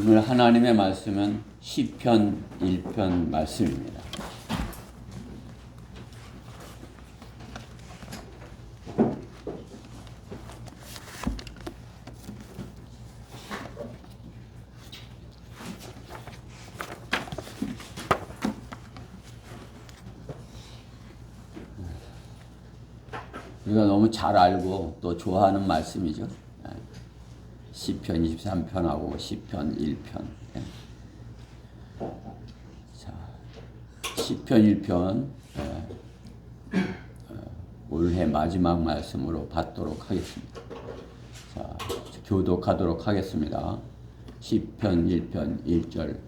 오늘 하나님의 말씀은 시편 1편 말씀입니다. 우리가 너무 잘 알고 또 좋아하는 말씀이죠. 시편 23편하고 시편 1편. 자, 시편 1편 올해 마지막 말씀으로 받도록 하겠습니다. 자, 교독하도록 하겠습니다. 시편 1편 1절.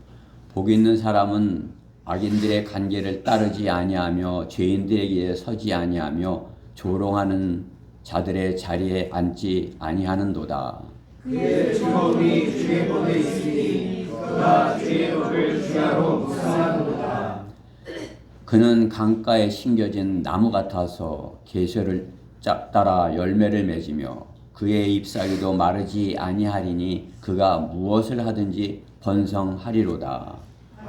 복 있는 사람은 악인들의 관계를 따르지 아니하며 죄인들의 길에 서지 아니하며 조롱하는 자들의 자리에 앉지 아니하는도다. 그의 즐거움이 주의 법에 있으니 그가 주의 법을 주야로 묵상하는도다. 그는 강가에 심겨진 나무 같아서 계절을 따라 열매를 맺으며 그의 잎사귀도 마르지 아니하리니 그가 무엇을 하든지 번성하리로다.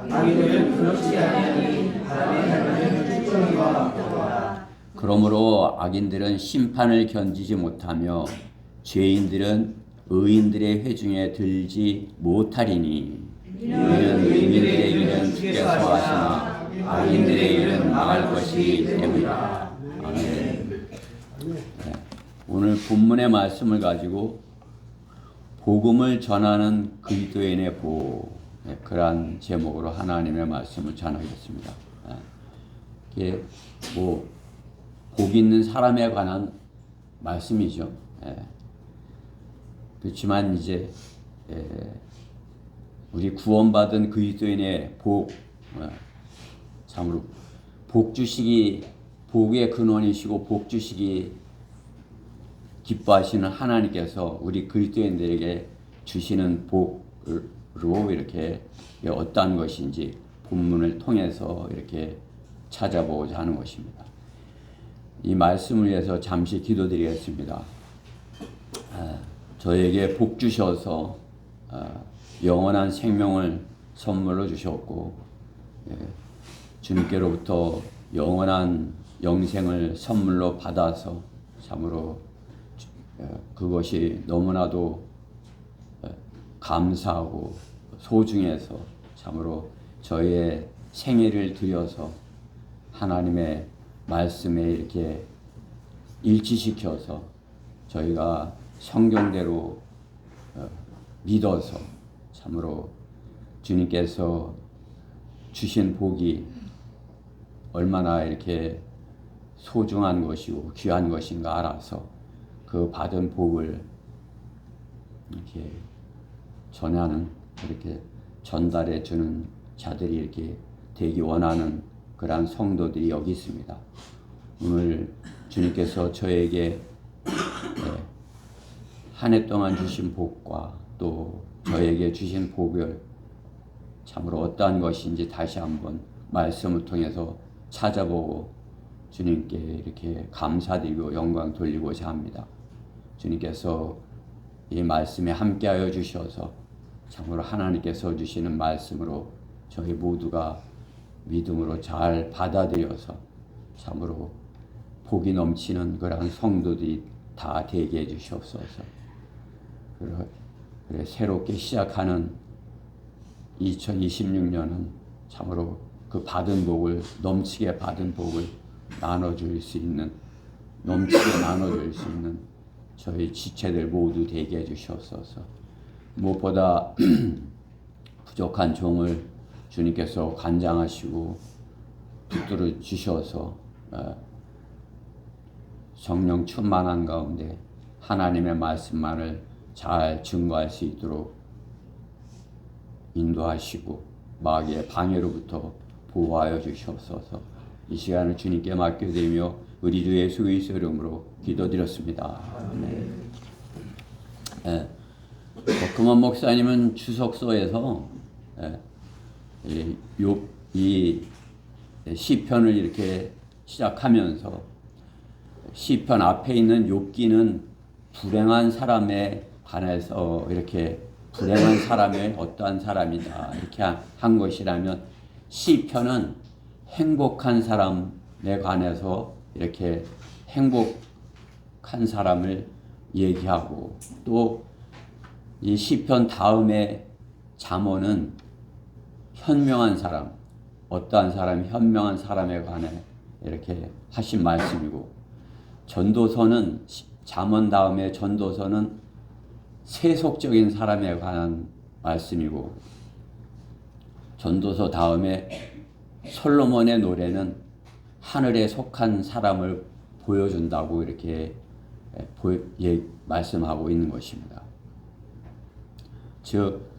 악인들은 그렇지 아니하니 바람에 날리는 축정이와 덕과. 그러므로 악인들은 심판을 견디지 못하며 죄인들은 의인들의 회중에 들지 못하리니 이는 의인들의 일은 주께서 하시나 악인들의 일은 망할 것이기 때문이다. 아멘. 오늘 본문의 말씀을 가지고 복음을 전하는 그리스도인의 복, 그러한 제목으로 하나님의 말씀을 전하겠습니다. 이게 복 있는 사람에 관한 말씀이죠. 그렇지만 이제 우리 구원받은 그리스도인의 복, 참으로 복 주시기, 복의 근원이시고 복 주시기 기뻐하시는 하나님께서 우리 그리스도인들에게 주시는 복으로 이렇게 어떠한 것인지 본문을 통해서 이렇게 찾아보고자 하는 것입니다. 이 말씀을 위해서 잠시 기도드리겠습니다. 저에게 복 주셔서 영원한 생명을 선물로 주셨고 주님께로부터 영원한 영생을 선물로 받아서 참으로 그것이 너무나도 감사하고 소중해서 참으로 저의 생애를 들여서 하나님의 말씀에 이렇게 일치시켜서 저희가 성경대로 믿어서 참으로 주님께서 주신 복이 얼마나 이렇게 소중한 것이고 귀한 것인가 알아서 그 받은 복을 이렇게 전하는, 이렇게 전달해 주는 자들이 이렇게 되기 원하는 그러한 성도들이 여기 있습니다. 오늘 주님께서 저에게 한 해 동안 주신 복과 또 저에게 주신 복을 참으로 어떠한 것인지 다시 한번 말씀을 통해서 찾아보고 주님께 이렇게 감사드리고 영광 돌리고자 합니다. 주님께서 이 말씀에 함께하여 주셔서 참으로 하나님께서 주시는 말씀으로 저희 모두가 믿음으로 잘 받아들여서 참으로 복이 넘치는 그러한 성도들이 다 되게 해주시옵소서. 그래 새롭게 시작하는 2026년은 참으로 그 받은 복을, 넘치게 받은 복을 나눠줄 수 있는, 넘치게 나눠줄 수 있는 저희 지체들 모두 되게 해주시옵소서. 무엇보다 부족한 종을 주님께서 관장하시고 붙들어 주셔서 성령 충만한 가운데 하나님의 말씀만을 잘 증거할 수 있도록 인도하시고 마귀의 방해로부터 보호하여 주시옵소서. 이 시간을 주님께 맡겨드리며 우리 주 예수 그리스도의 이름으로 기도드렸습니다. 아멘. 버크만 목사님은 주석서에서 이 시편을 이렇게 시작하면서 시편 앞에 있는 욥기는 불행한 사람에 관해서 이렇게 불행한 사람의 어떠한 사람이다 이렇게 한 것이라면, 시편은 행복한 사람에 관해서 이렇게 행복한 사람을 얘기하고, 또 이 시편 다음에 잠언은 현명한 사람, 어떠한 사람이 현명한 사람에 관해 이렇게 하신 말씀이고, 전도서는 잠언 다음에 전도서는 세속적인 사람에 관한 말씀이고, 전도서 다음에 솔로몬의 노래는 하늘에 속한 사람을 보여준다고 이렇게 말씀하고 있는 것입니다. 즉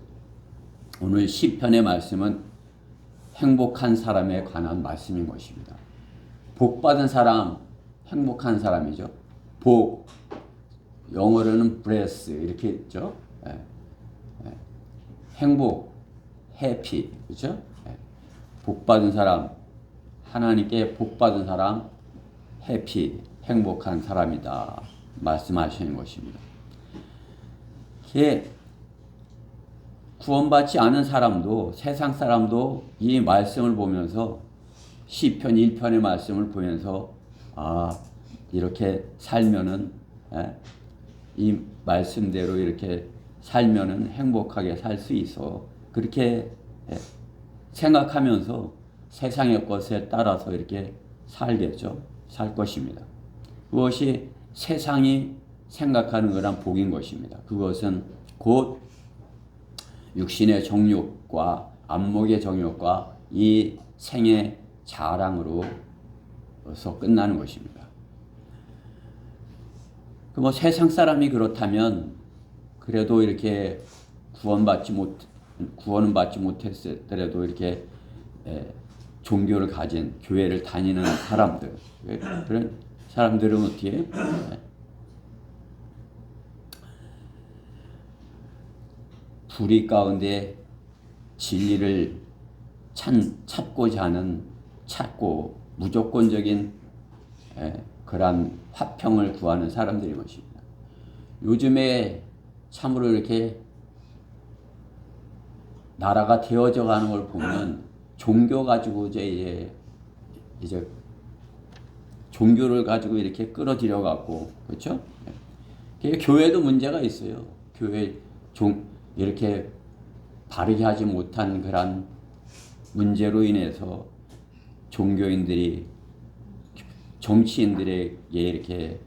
오늘 시편의 말씀은 행복한 사람에 관한 말씀인 것입니다. 복 받은 사람, 행복한 사람이죠. 복, 영어로는 bless 이렇게 있죠. 행복, happy, 그렇죠? 복 받은 사람, 하나님께 복 받은 사람, happy, 행복한 사람이다 말씀하시는 것입니다. 이게 구원받지 않은 사람도, 세상 사람도 이 말씀을 보면서, 시편 1편의 말씀을 보면서 이렇게 살면은, 이 말씀대로 이렇게 살면은 행복하게 살 수 있어, 그렇게 생각하면서 세상의 것에 따라서 이렇게 살겠죠. 살 것입니다. 그것이 세상이 생각하는 거란 복인 것입니다. 그것은 곧 육신의 정욕과 안목의 정욕과 이 생의 자랑으로서 끝나는 것입니다. 뭐 세상 사람이 그렇다면 그래도 이렇게 구원은 받지 못했더라도 이렇게 종교를 가진, 교회를 다니는 사람들, 그런 사람들은 어떻게 불의 가운데 진리를 찾고 무조건적인 그러한 화평을 구하는 사람들인 것입니다. 요즘에 참으로 이렇게 나라가 되어져 가는 걸 보면 종교 가지고 이제 종교를 가지고 이렇게 끌어들여 갖고, 그렇죠? 교회도 문제가 있어요. 교회 이렇게 바르게 하지 못한 그런 문제로 인해서 종교인들이 정치인들에게 이렇게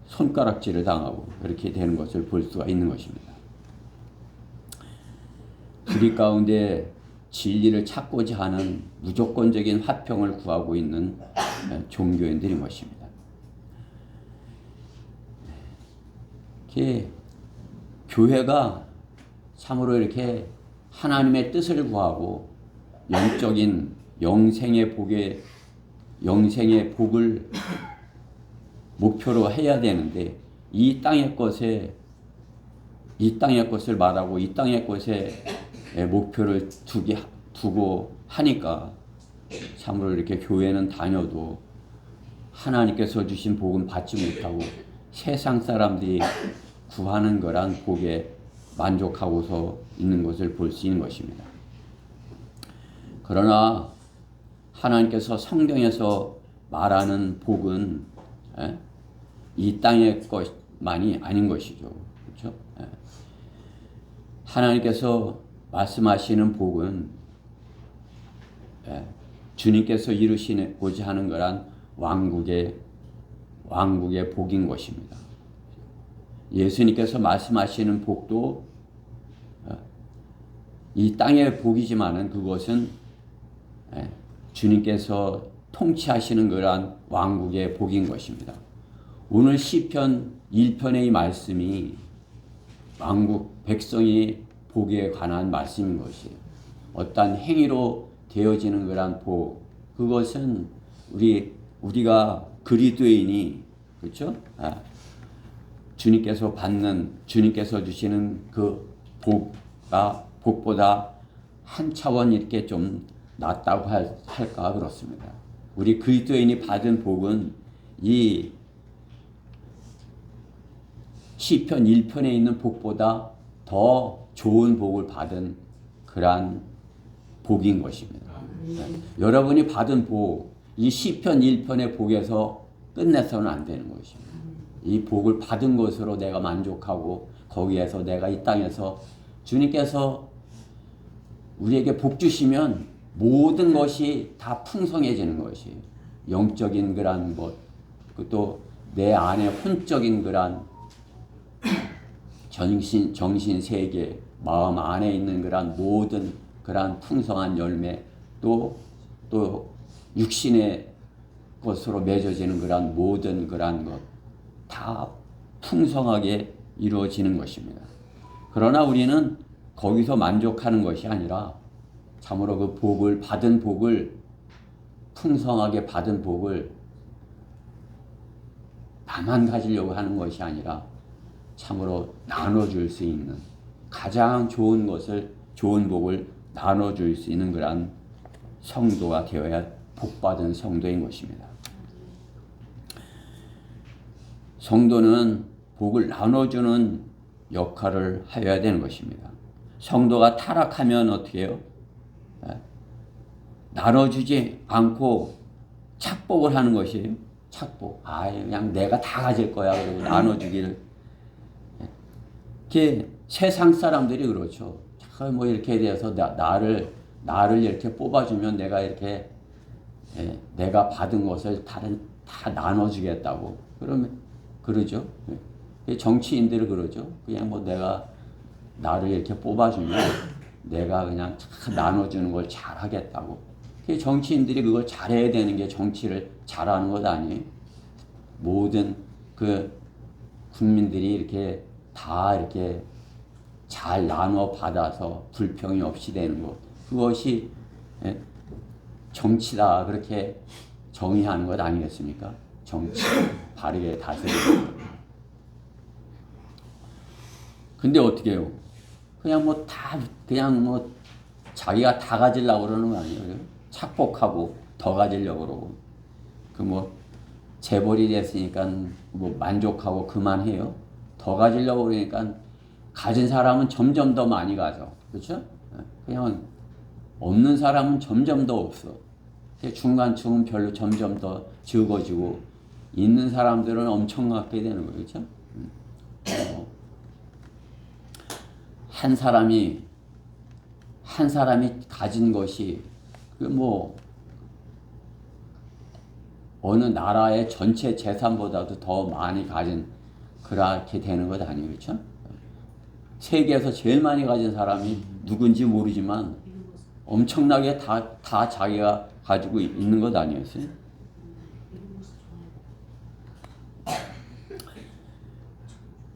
손가락질을 당하고 그렇게 되는 것을 볼 수가 있는 것입니다. 불의 가운데 진리를 찾고자 하는 무조건적인 화평을 구하고 있는 종교인들인 것입니다. 교회가 참으로 이렇게 하나님의 뜻을 구하고 영적인 영생의 복을 목표로 해야 되는데, 이 땅의 것을 말하고 이 땅의 것에 목표를 두고 하니까 참으로 이렇게 교회는 다녀도 하나님께서 주신 복은 받지 못하고 세상 사람들이 구하는 거란 복에 만족하고서 있는 것을 볼 수 있는 것입니다. 그러나 하나님께서 성경에서 말하는 복은 이 땅의 것만이 아닌 것이죠. 그렇죠? 하나님께서 말씀하시는 복은 주님께서 이루시고자 하는 거란 왕국의 복인 것입니다. 예수님께서 말씀하시는 복도 이 땅의 복이지만은 그것은 주님께서 통치하시는 그러한 왕국의 복인 것입니다. 오늘 시편 1편의 이 말씀이 왕국 백성이 복에 관한 말씀인 것이에요. 어떠한 행위로 되어지는 그러한 복, 그것은 우리가 그리스도인이, 그렇죠? 주님께서 주시는 그 복보다 한 차원 이렇게 좀 낫다고 할까 그렇습니다. 우리 그리스도인이 받은 복은 이 시편 1편에 있는 복보다 더 좋은 복을 받은 그러한 복인 것입니다. 여러분이 받은 복, 이 시편 1편의 복에서 끝내서는 안 되는 것입니다. 이 복을 받은 것으로 내가 만족하고 거기에서 내가 이 땅에서 주님께서 우리에게 복 주시면 모든 것이 다 풍성해지는 것이에요. 영적인 그런 것, 또 내 안에 혼적인 그런 정신 세계, 마음 안에 있는 그런 모든 그런 풍성한 열매, 또 육신의 것으로 맺어지는 그런 모든 그런 것, 다 풍성하게 이루어지는 것입니다. 그러나 우리는 거기서 만족하는 것이 아니라 참으로 그 복을 받은 복을 풍성하게 받은 복을 나만 가지려고 하는 것이 아니라 참으로 나눠줄 수 있는 가장 좋은 것을 좋은 복을 나눠줄 수 있는 그러한 성도가 되어야 복받은 성도인 것입니다. 성도는 복을 나눠주는 역할을 하여야 되는 것입니다. 성도가 타락하면 어떻게 해요? 나눠주지 않고 착복을 하는 것이에요. 착복. 그냥 내가 다 가질 거야. 그리고 나눠주기를. 이렇게 세상 사람들이 그렇죠. 뭐 이렇게 돼서 나를 이렇게 뽑아주면 내가 이렇게 내가 받은 것을 다 나눠주겠다고. 그러면 그러죠. 정치인들이 그러죠. 그냥 뭐 내가 나를 이렇게 뽑아주면 내가 그냥 다 나눠주는 걸 잘하겠다고. 정치인들이 그걸 잘해야 되는 게 정치를 잘하는 것 아니에요? 모든 그 국민들이 이렇게 다 이렇게 잘 나눠 받아서 불평이 없이 되는 것. 그것이 정치다. 그렇게 정의하는 것 아니겠습니까? 정치. 바르게 다스리는 것. 근데 어떻게 해요? 그냥 뭐 자기가 다 가지려고 그러는 거 아니에요? 착복하고 더 가지려고 그러고. 뭐 재벌이 됐으니까 뭐 만족하고 그만해요. 더 가지려고 그러니까 가진 사람은 점점 더 많이 가져. 그렇죠? 그냥 없는 사람은 점점 더 없어. 중간층은 별로 점점 더 적어지고 있는 사람들은 엄청나게 되는 거예요. 그렇죠? 한 사람이 가진 것이 어느 나라의 전체 재산보다도 더 많이 가진 그렇게 되는 것 아니에요. 그렇죠? 세계에서 제일 많이 가진 사람이 누군지 모르지만 엄청나게 다 자기가 가지고 있는 것 아니었어요?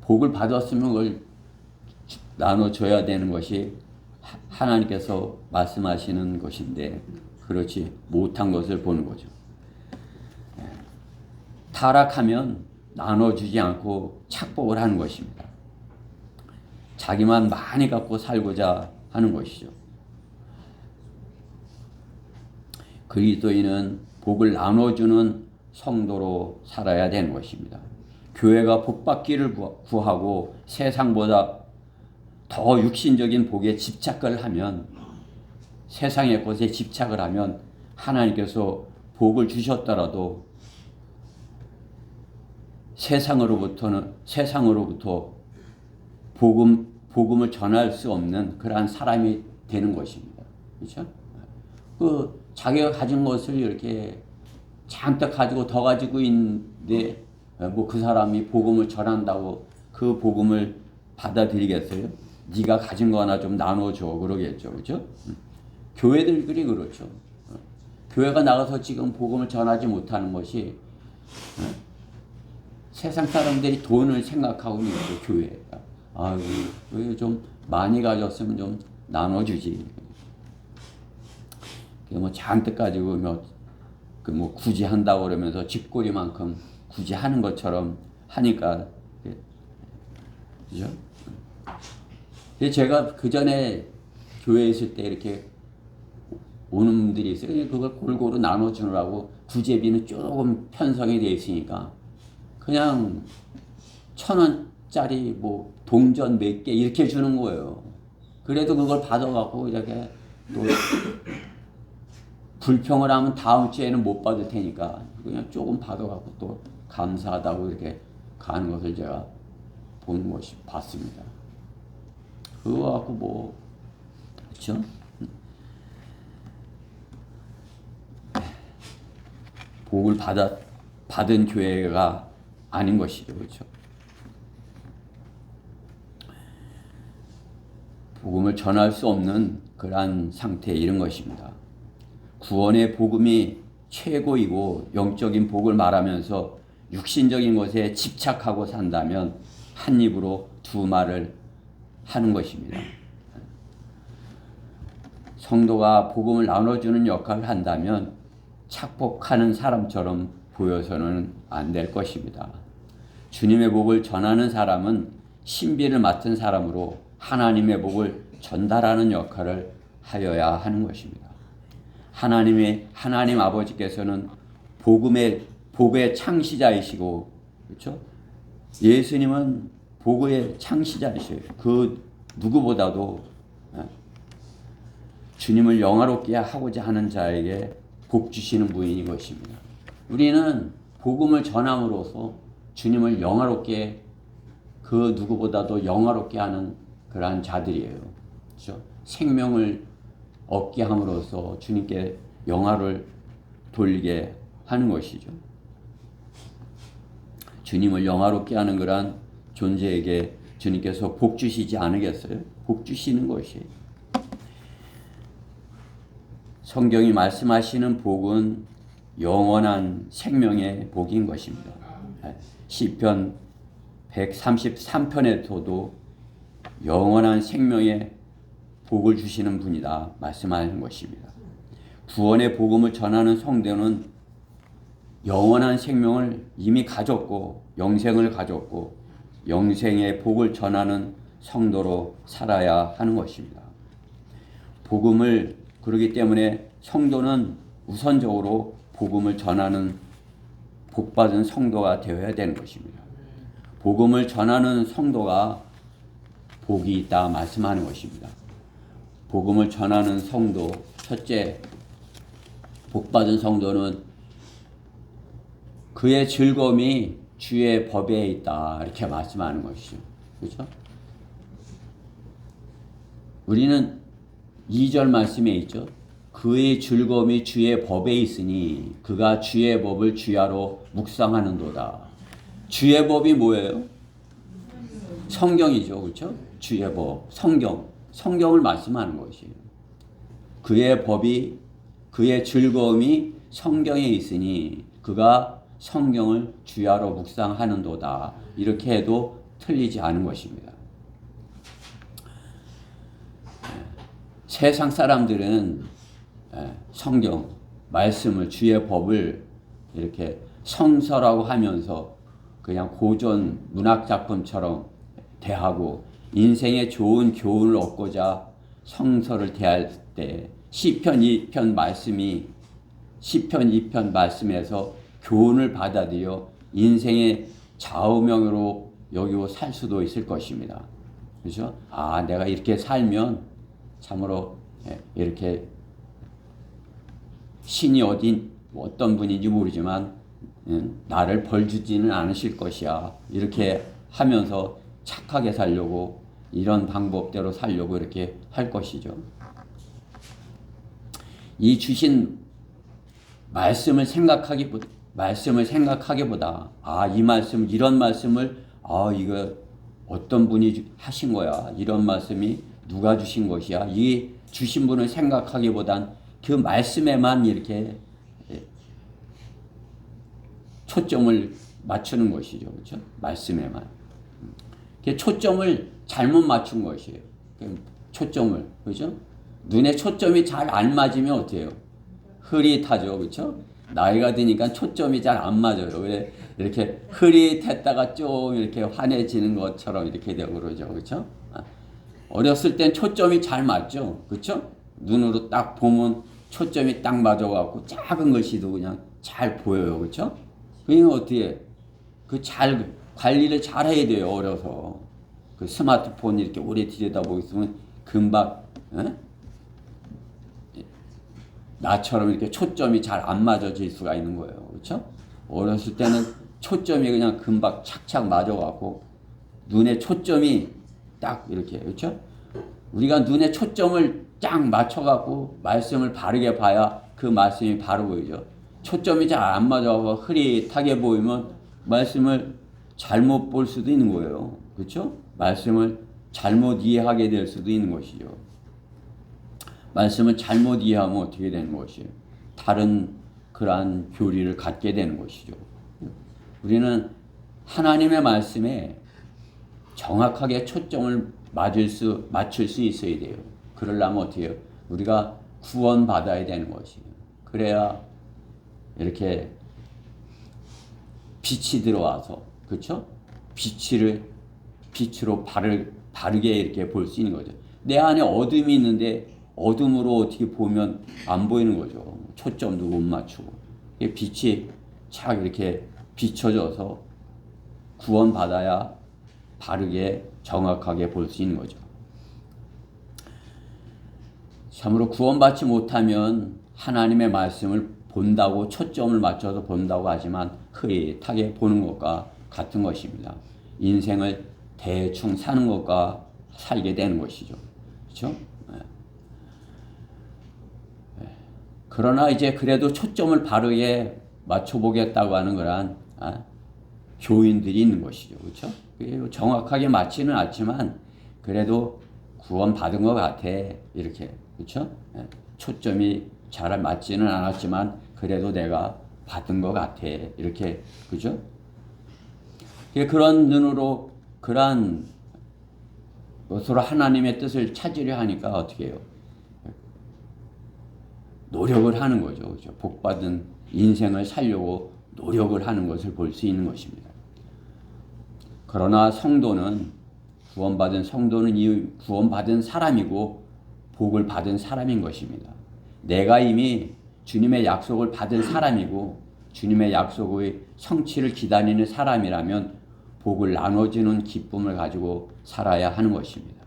복을 받았으면 그걸 나눠줘야 되는 것이 하나님께서 말씀하시는 것인데 그렇지 못한 것을 보는 거죠. 타락하면 나눠주지 않고 착복을 하는 것입니다. 자기만 많이 갖고 살고자 하는 것이죠. 그리스도인은 복을 나눠주는 성도로 살아야 되는 것입니다. 교회가 복받기를 구하고 세상보다 더 육신적인 복에 집착을 하면, 세상의 것에 집착을 하면 하나님께서 복을 주셨더라도 세상으로부터 복음을 전할 수 없는 그러한 사람이 되는 것입니다. 그렇죠? 자기가 가진 것을 이렇게 잔뜩 가지고 더 가지고 있는데 그 사람이 복음을 전한다고 그 복음을 받아들이겠어요? 네가 가진 거 하나 좀 나눠줘 그러겠죠. 그렇죠? 교회들이 그렇죠. 교회가 나가서 지금 복음을 전하지 못하는 것이 세상 사람들이 돈을 생각하고 있는 거죠. 교회가. 좀 많이 가졌으면 좀 나눠주지. 잔뜩 가지고 굳이 한다고 그러면서 집꼬리만큼 굳이 하는 것처럼 하니까. 그죠? 제가 그 전에 교회에 있을 때 이렇게 오는 분들이 있어요. 그걸 골고루 나눠주느라고 구제비는 조금 편성이 되어 있으니까 그냥 1,000원 짜리 뭐 동전 몇 개 이렇게 주는 거예요. 그래도 그걸 받아갖고 이렇게 또 불평을 하면 다음 주에는 못 받을 테니까 그냥 조금 받아갖고 또 감사하다고 이렇게 가는 것을 제가 본 것이 봤습니다. 그거 갖고 뭐 그렇죠? 복을 받은 교회가 아닌 것이죠, 그렇죠? 복음을 전할 수 없는 그러한 상태에 이른 것입니다. 구원의 복음이 최고이고 영적인 복을 말하면서 육신적인 것에 집착하고 산다면 한 입으로 두 말을 하는 것입니다. 성도가 복음을 나눠주는 역할을 한다면 착복하는 사람처럼 보여서는 안 될 것입니다. 주님의 복을 전하는 사람은 신비를 맡은 사람으로 하나님의 복을 전달하는 역할을 하여야 하는 것입니다. 하나님 아버지께서는 복의 창시자이시고, 그렇죠? 예수님은 복의 창시자이시에요. 그 누구보다도 주님을 영화롭게 하고자 하는 자에게 복 주시는 분인 것입니다. 우리는 복음을 전함으로써 주님을 영화롭게 그 누구보다도 영화롭게 하는 그러한 자들이에요. 그렇죠? 생명을 얻게 함으로써 주님께 영화를 돌리게 하는 것이죠. 주님을 영화롭게 하는 그러한 존재에게 주님께서 복 주시지 않으겠어요? 복 주시는 것이에요. 성경이 말씀하시는 복은 영원한 생명의 복인 것입니다. 시편 133편에서도 영원한 생명의 복을 주시는 분이다 말씀하는 것입니다. 구원의 복음을 전하는 성도는 영원한 생명을 이미 가졌고 영생을 가졌고 영생의 복을 전하는 성도로 살아야 하는 것입니다. 복음을 그렇기 때문에 성도는 우선적으로 복음을 전하는 복받은 성도가 되어야 되는 것입니다. 복음을 전하는 성도가 복이 있다 말씀하는 것입니다. 복음을 전하는 성도, 첫째, 복받은 성도는 그의 즐거움이 주의 법에 있다 이렇게 말씀하는 것이죠. 그렇죠? 우리는 2절 말씀에 있죠. 그의 즐거움이 주의 법에 있으니 그가 주의 법을 주야로 묵상하는도다. 주의 법이 뭐예요? 성경이죠. 그렇죠? 주의 법, 성경을 말씀하는 것이에요. 그의 법이, 그의 즐거움이 성경에 있으니 그가 성경을 주야로 묵상하는도다. 이렇게 해도 틀리지 않은 것입니다. 세상 사람들은 성경, 말씀을, 주의 법을 이렇게 성서라고 하면서 그냥 고전 문학작품처럼 대하고 인생에 좋은 교훈을 얻고자 성서를 대할 때 시편 2편 말씀에서 교훈을 받아들여 인생의 좌우명으로 여기고 살 수도 있을 것입니다. 그렇죠? 아, 내가 이렇게 살면 참으로 이렇게 신이 어떤 분인지 모르지만 나를 벌 주지는 않으실 것이야. 이렇게 하면서 착하게 살려고 이런 방법대로 살려고 이렇게 할 것이죠. 이 주신 말씀을 생각하기보다 이 말씀, 이런 말씀을 이거 어떤 분이 하신 거야. 이런 말씀이 누가 주신 것이야. 이 주신 분을 생각하기보단 그 말씀에만 이렇게 초점을 맞추는 것이죠. 그렇죠? 말씀에만. 초점을 잘못 맞춘 것이에요. 초점을. 그렇죠? 눈에 초점이 잘 안 맞으면 어떻게 해요? 흐릿하죠. 그렇죠? 나이가 드니까 초점이 잘 안 맞아요. 그래 이렇게 흐릿했다가 좀 이렇게 환해지는 것처럼 이렇게 되고 그러죠. 그렇죠? 어렸을 땐 초점이 잘 맞죠. 그렇죠? 눈으로 딱 보면 초점이 딱 맞아갖고 작은 것이도 그냥 잘 보여요. 그렇죠? 그러니까 어떻게 관리를 잘 해야 돼요. 어려서. 그 스마트폰 이렇게 오래 들여다보고 있으면 금방 나처럼 이렇게 초점이 잘 안 맞아질 수가 있는 거예요. 그렇죠? 어렸을 때는 초점이 그냥 금방 착착 맞아갖고 눈에 초점이 딱 이렇게, 그렇죠? 우리가 눈에 초점을 딱 맞춰갖고 말씀을 바르게 봐야 그 말씀이 바로 보이죠. 초점이 잘 안 맞아서 흐릿하게 보이면 말씀을 잘못 볼 수도 있는 거예요. 그렇죠? 말씀을 잘못 이해하게 될 수도 있는 것이죠. 말씀을 잘못 이해하면 어떻게 되는 것이에요? 다른 그러한 교리를 갖게 되는 것이죠. 우리는 하나님의 말씀에 정확하게 초점을 맞출 수 있어야 돼요. 그러려면 어떻게 해요? 우리가 구원받아야 되는 것이에요. 그래야 이렇게 빛이 들어와서, 그렇죠? 빛으로 바르게 이렇게 볼 수 있는 거죠. 내 안에 어둠이 있는데 어둠으로 어떻게 보면 안 보이는 거죠. 초점도 못 맞추고. 빛이 착 이렇게 비춰져서 구원받아야 바르게 정확하게 볼 수 있는 거죠. 참으로 구원받지 못하면 하나님의 말씀을 본다고 초점을 맞춰서 본다고 하지만 흐릿하게 보는 것과 같은 것입니다. 인생을 대충 사는 것과 살게 되는 것이죠. 그렇죠? 그러나 이제 그래도 초점을 바르게 맞춰보겠다고 하는 그런 교인들이 있는 것이죠. 그렇죠? 정확하게 맞지는 않지만 그래도 구원받은 것 같아. 이렇게. 그렇죠? 초점이 잘 맞지는 않았지만 그래도 내가 받은 것 같아. 이렇게. 그죠? 그런 눈으로 그러한 것으로 하나님의 뜻을 찾으려 하니까 어떻게 해요? 노력을 하는 거죠. 그렇죠? 복받은 인생을 살려고 노력을 하는 것을 볼 수 있는 것입니다. 그러나 성도는 구원받은 성도는 이 구원받은 사람이고 복을 받은 사람인 것입니다. 내가 이미 주님의 약속을 받은 사람이고 주님의 약속의 성취를 기다리는 사람이라면 복을 나눠주는 기쁨을 가지고 살아야 하는 것입니다.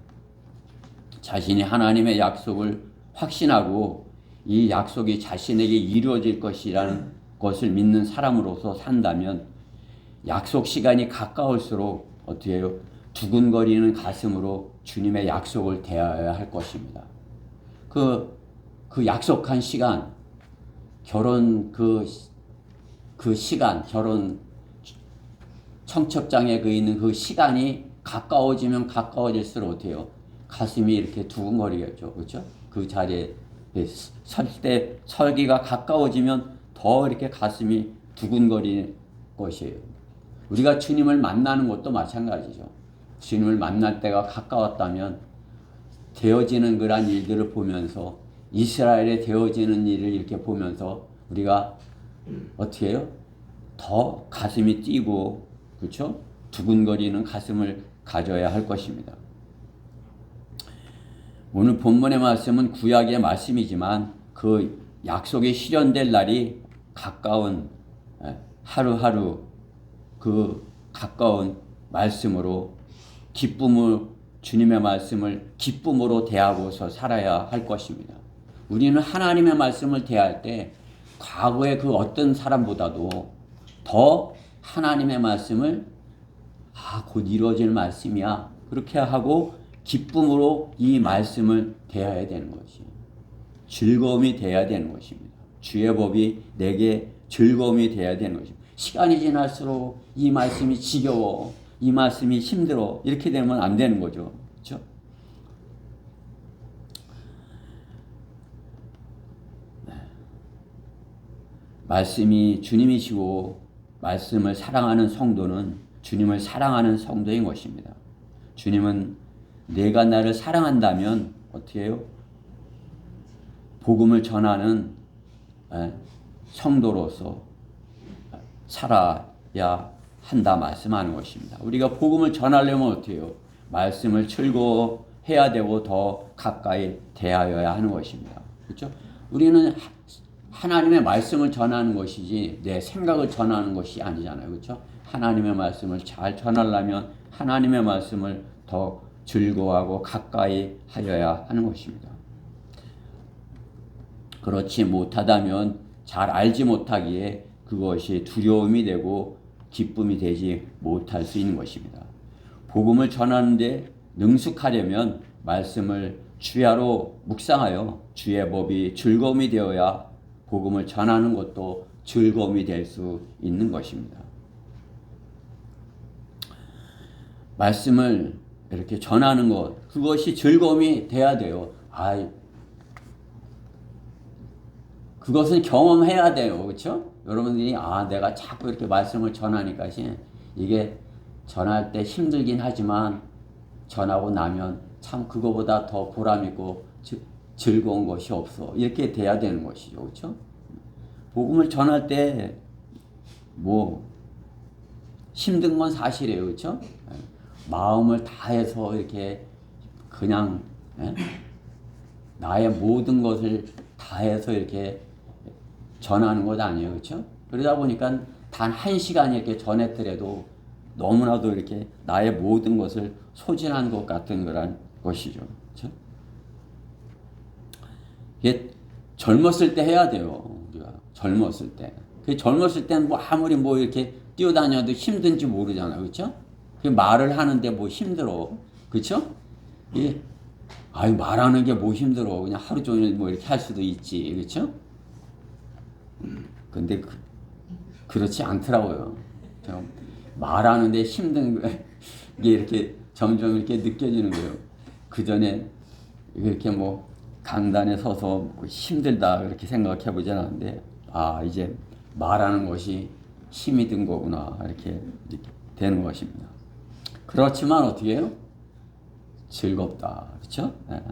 자신이 하나님의 약속을 확신하고 이 약속이 자신에게 이루어질 것이라는 것을 믿는 사람으로서 산다면 약속 시간이 가까울수록 어떻게 해요? 두근거리는 가슴으로 주님의 약속을 대하여야 할 것입니다. 그 약속한 시간, 결혼 그 시간, 결혼 청첩장에 있는 그 시간이 가까워지면 가까워질수록 어떻게 해요? 가슴이 이렇게 두근거리겠죠. 그렇죠? 그 자리에 설기가 가까워지면 더 이렇게 가슴이 두근거리는 것이에요. 우리가 주님을 만나는 것도 마찬가지죠. 주님을 만날 때가 가까웠다면 되어지는 그런 일들을 보면서 이스라엘에 되어지는 일을 이렇게 보면서 우리가 어떻게 해요? 더 가슴이 뛰고, 그렇죠? 두근거리는 가슴을 가져야 할 것입니다. 오늘 본문의 말씀은 구약의 말씀이지만 그 약속이 실현될 날이 가까운 하루하루 그 가까운 말씀으로 주님의 말씀을 기쁨으로 대하고서 살아야 할 것입니다. 우리는 하나님의 말씀을 대할 때 과거의 그 어떤 사람보다도 더 하나님의 말씀을 곧 이루어질 말씀이야. 그렇게 하고 기쁨으로 이 말씀을 대해야 되는 것이 즐거움이 돼야 되는 것입니다. 주의 법이 내게 즐거움이 돼야 되는 것입니다. 시간이 지날수록 이 말씀이 지겨워, 이 말씀이 힘들어 이렇게 되면 안 되는 거죠. 그렇죠? 말씀이 주님이시고 말씀을 사랑하는 성도는 주님을 사랑하는 성도인 것입니다. 주님은 내가 나를 사랑한다면 어떻게 해요? 복음을 전하는 성도로서 살아야 한다 말씀하는 것입니다. 우리가 복음을 전하려면 어떻게 해요? 말씀을 즐거워해야 되고 더 가까이 대하여야 하는 것입니다. 그렇죠? 우리는 하나님의 말씀을 전하는 것이지 내 생각을 전하는 것이 아니잖아요. 그렇죠? 하나님의 말씀을 잘 전하려면 하나님의 말씀을 더 즐거워하고 가까이 하여야 하는 것입니다. 그렇지 못하다면 잘 알지 못하기에 그것이 두려움이 되고 기쁨이 되지 못할 수 있는 것입니다. 복음을 전하는데 능숙하려면 말씀을 주야로 묵상하여 주의 법이 즐거움이 되어야 복음을 전하는 것도 즐거움이 될 수 있는 것입니다. 말씀을 이렇게 전하는 것, 그것이 즐거움이 돼야 돼요. 그것은 경험해야 돼요. 그렇죠? 여러분들이 내가 자꾸 이렇게 말씀을 전하니까 이게 전할 때 힘들긴 하지만 전하고 나면 참 그거보다 더 보람있고 즐거운 것이 없어. 이렇게 돼야 되는 것이죠. 그렇죠? 복음을 전할 때 힘든 건 사실이에요. 그렇죠? 마음을 다해서 이렇게 그냥 나의 모든 것을 다해서 이렇게 전하는 것 아니에요. 그렇죠? 그러다 보니까 단 1시간 이렇게 전했더라도 너무나도 이렇게 나의 모든 것을 소진한 것 같은 그런 것이죠. 그렇죠? 이게 젊었을 때 해야 돼요. 우리가 젊었을 때. 젊었을 때는 아무리 이렇게 뛰어다녀도 힘든지 모르잖아요. 그렇죠? 말을 하는데 힘들어. 그렇죠? 말하는 게 힘들어. 그냥 하루 종일 이렇게 할 수도 있지. 그렇죠? 근데 그렇지 않더라고요. 말하는데 힘든 게 이렇게 점점 이렇게 느껴지는 거예요. 그 전에 이렇게 강단에 서서 힘들다 그렇게 생각해 보지 않았는데 이제 말하는 것이 힘이 든 거구나 이렇게 되는 것입니다. 그렇지만 어떻게 해요? 즐겁다. 그렇죠? 네.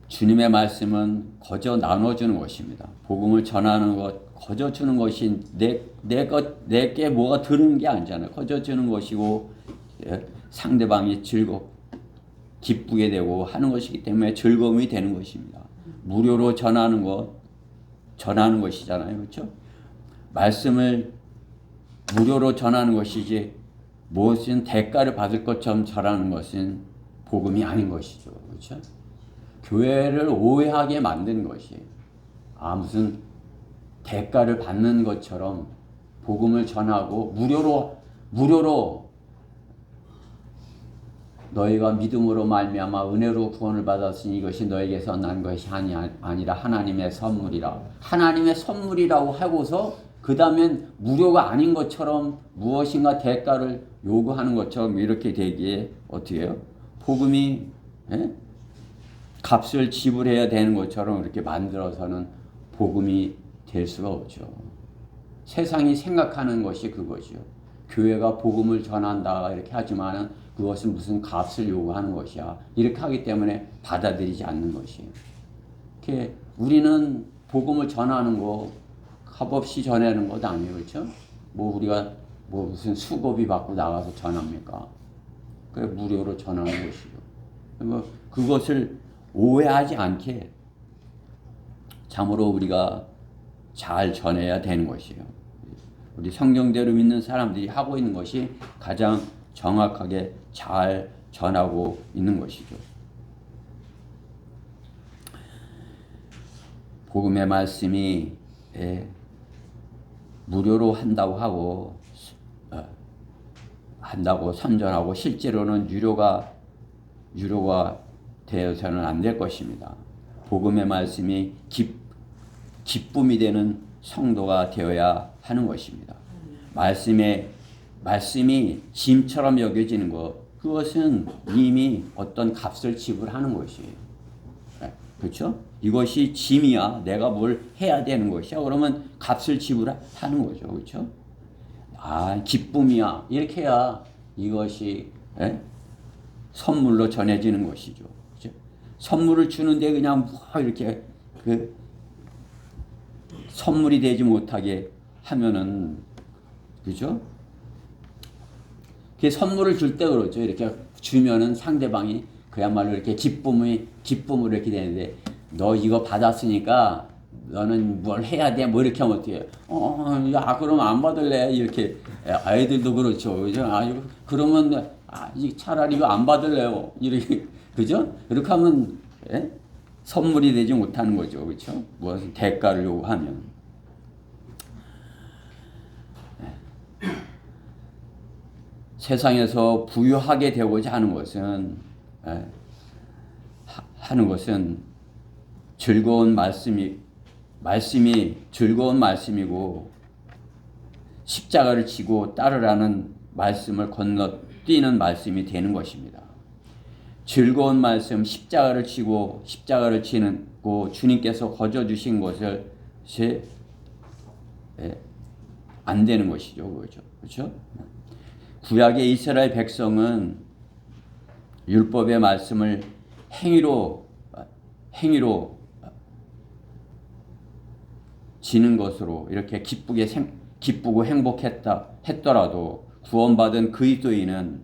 주님의 말씀은 거저 나눠주는 것입니다. 복음을 전하는 것, 거저 주는 것이 내게 뭐가 들은 게 아니잖아요. 거저 주는 것이고 상대방이 기쁘게 되고 하는 것이기 때문에 즐거움이 되는 것입니다. 무료로 전하는 것이잖아요. 그렇죠? 말씀을 무료로 전하는 것이지 무엇인 대가를 받을 것처럼 전하는 것은 복음이 아닌 것이죠. 그렇죠? 교회를 오해하게 만든 것이 무슨 대가를 받는 것처럼 복음을 전하고 무료로 너희가 믿음으로 말미암아 은혜로 구원을 받았으니 이것이 너에게서 난 것이 아니라 하나님의 선물이라. 하나님의 선물이라고 하고서 그 다음엔 무료가 아닌 것처럼 무엇인가 대가를 요구하는 것처럼 이렇게 되기에 어떻게 해요? 복음이 값을 지불해야 되는 것처럼 이렇게 만들어서는 복음이 될 수가 없죠. 세상이 생각하는 것이 그것이요. 교회가 복음을 전한다 이렇게 하지만은 그것은 무슨 값을 요구하는 것이야. 이렇게 하기 때문에 받아들이지 않는 것이에요. 이렇게 우리는 복음을 전하는 거 값없이 전하는 것 아니에요. 그렇죠? 우리가 무슨 수고비 받고 나가서 전합니까? 그래 무료로 전하는 것이죠. 그것을 오해하지 않게 참으로 우리가 잘 전해야 되는 것이에요. 우리 성경대로 믿는 사람들이 하고 있는 것이 가장 정확하게 잘 전하고 있는 것이죠. 복음의 말씀이 무료로 한다고 선전하고 실제로는 유료가 되어서는 안 될 것입니다. 복음의 말씀이 기쁨이 되는 성도가 되어야 하는 것입니다. 말씀이 짐처럼 여겨지는 것, 그것은 이미 어떤 값을 지불하는 것이에요. 그렇죠? 이것이 짐이야. 내가 뭘 해야 되는 것이야. 그러면 값을 지불하는 거죠. 그렇죠? 기쁨이야. 이렇게 해야 이것이 선물로 전해지는 것이죠. 그렇죠? 선물을 주는데 그냥 이렇게 선물이 되지 못하게 하면은, 그죠? 그 선물을 줄 때 그렇죠. 이렇게 주면은 상대방이 그야말로 이렇게 기쁨으로 이렇게 되는데, 너 이거 받았으니까 너는 뭘 해야 돼? 뭐 이렇게 하면 어떻게 해? 야, 그럼 안 받을래? 이렇게 아이들도 그렇죠. 그죠? 이거 그러면 차라리 이거 안 받을래요. 이렇게 그죠? 이렇게 하면 선물이 되지 못하는 거죠. 그렇죠? 무슨 대가를 요구하면. 세상에서 부유하게 되고자 하는 것은 즐거운 말씀이 즐거운 말씀이고 십자가를 지고 따르라는 말씀을 건너뛰는 말씀이 되는 것입니다. 즐거운 말씀, 십자가를 지고 십자가를 지고 주님께서 거저 주신 것을 안 되는 것이죠. 그렇죠? 구약의 이스라엘 백성은 율법의 말씀을 행위로 지는 것으로 이렇게 기쁘고 행복했더라도 구원받은 그리스도인은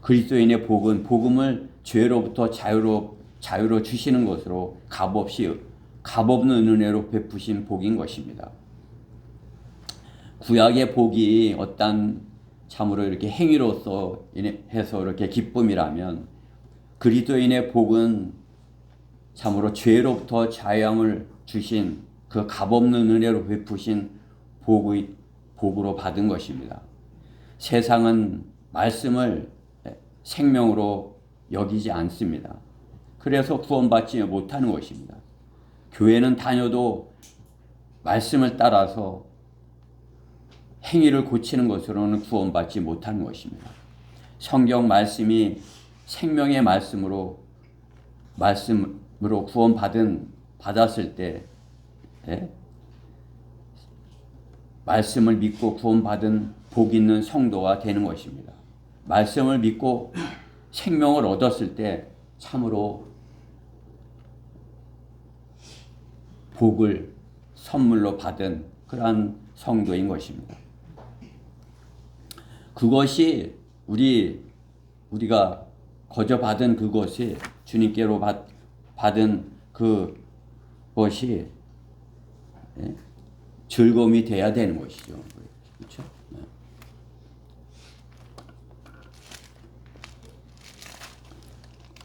그리스도인의 복음을 죄로부터 자유로 주시는 것으로 값없는 은혜로 베푸신 복인 것입니다. 구약의 복이 어떤 참으로 이렇게 행위로서 해서 이렇게 기쁨이라면 그리스도인의 복은 참으로 죄로부터 자유함을 주신 그 값없는 은혜로 베푸신 복으로 받은 것입니다. 세상은 말씀을 생명으로 여기지 않습니다. 그래서 구원받지 못하는 것입니다. 교회는 다녀도 말씀을 따라서 행위를 고치는 것으로는 구원받지 못하는 것입니다. 성경 말씀이 생명의 말씀으로 받았을 때 말씀을 믿고 구원받은 복 있는 성도가 되는 것입니다. 말씀을 믿고 생명을 얻었을 때 참으로 복을 선물로 받은 그러한 성도인 것입니다. 그것이 우리가 거저 받은 그것이 주님께로 받은 그것이 즐거움이 돼야 되는 것이죠. 그렇죠?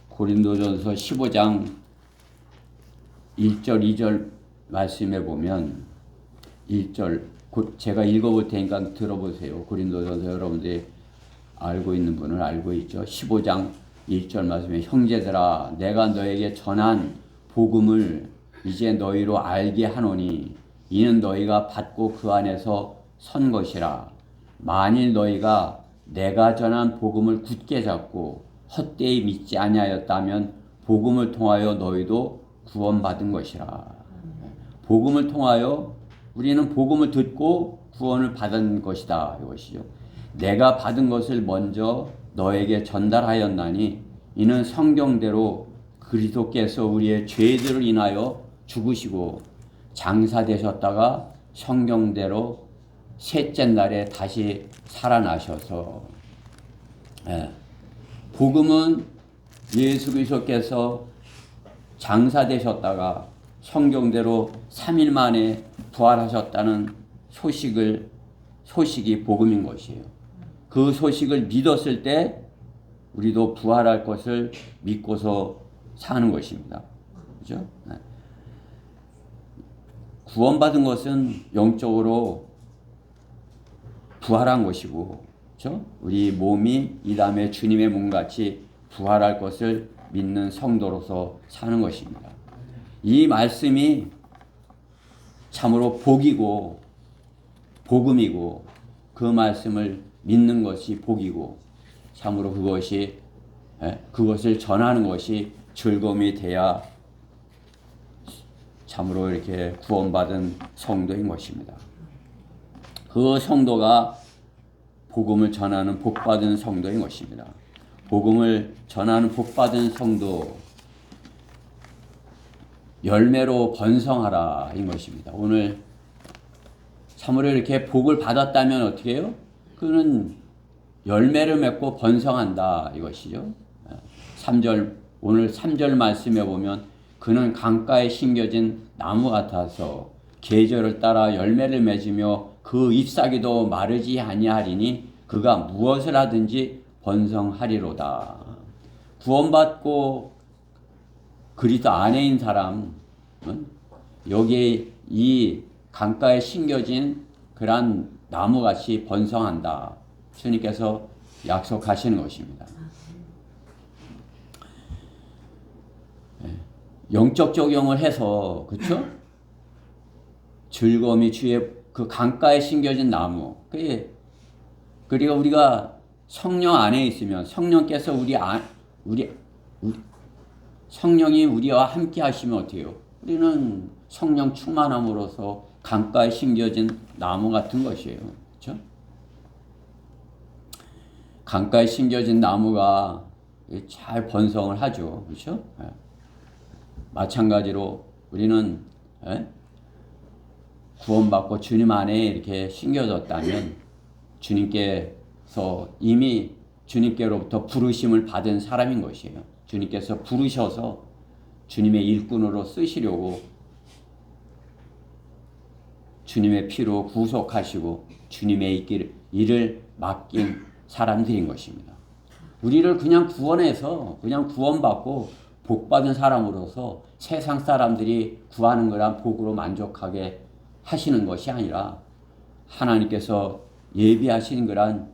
고린도전서 15장 1절 2절 말씀에 보면 1절 제가 읽어볼 테니까 들어보세요. 고린도전서 여러분들이 알고 있는 분은 알고 있죠. 15장 1절 말씀에 형제들아 내가 너에게 전한 복음을 이제 너희로 알게 하노니 이는 너희가 받고 그 안에서 선 것이라. 만일 너희가 내가 전한 복음을 굳게 잡고 헛되이 믿지 아니하였다면 복음을 통하여 너희도 구원받은 것이라. 복음을 통하여 우리는 복음을 듣고 구원을 받은 것이다. 이것이죠. 내가 받은 것을 먼저 너에게 전달하였나니 이는 성경대로 그리스도께서 우리의 죄들을 인하여 죽으시고 장사되셨다가 성경대로 셋째 날에 다시 살아나셔서 복음은 예수 그리스도께서 장사되셨다가 성경대로 3일 만에 부활하셨다는 소식이 복음인 것이에요. 그 소식을 믿었을 때 우리도 부활할 것을 믿고서 사는 것입니다. 그죠? 구원받은 것은 영적으로 부활한 것이고, 그죠? 우리 몸이 이 다음에 주님의 몸같이 부활할 것을 믿는 성도로서 사는 것입니다. 이 말씀이 참으로 복이고 복음이고 그 말씀을 믿는 것이 복이고 참으로 그것을 전하는 것이 즐거움이 돼야 참으로 이렇게 구원받은 성도인 것입니다. 그 성도가 복음을 전하는 복받은 성도인 것입니다. 복음을 전하는 복받은 성도 열매로 번성하라 인 것입니다. 오늘 참으로 이렇게 복을 받았다면 어떻게 해요? 그는 열매를 맺고 번성한다 이것이죠. 3절 오늘 3절 말씀에 보면 그는 강가에 심겨진 나무 같아서 계절을 따라 열매를 맺으며 그 잎사귀도 마르지 아니하리니 그가 무엇을 하든지 번성하리로다. 구원받고 그리스도 안에 있는 사람은 여기에 이 강가에 심겨진 그러한 나무같이 번성한다. 주님께서 약속하시는 것입니다. 영적 적용을 해서 그렇죠? 즐거움이 주의 그 강가에 심겨진 나무. 그리고 우리가 성령 안에 있으면 성령께서 성령이 우리와 함께 하시면 어떻게 해요? 우리는 성령 충만함으로써 강가에 심겨진 나무 같은 것이에요. 그렇죠? 강가에 심겨진 나무가 잘 번성을 하죠. 그렇죠? 마찬가지로 우리는 구원받고 주님 안에 이렇게 심겨졌다면 주님께서 이미 주님께로부터 부르심을 받은 사람인 것이에요. 주님께서 부르셔서 주님의 일꾼으로 쓰시려고 주님의 피로 구속하시고 주님의 일을 맡긴 사람들인 것입니다. 우리를 그냥 구원해서 그냥 구원받고 복받은 사람으로서 세상 사람들이 구하는 거란 복으로 만족하게 하시는 것이 아니라 하나님께서 예비하신 그러한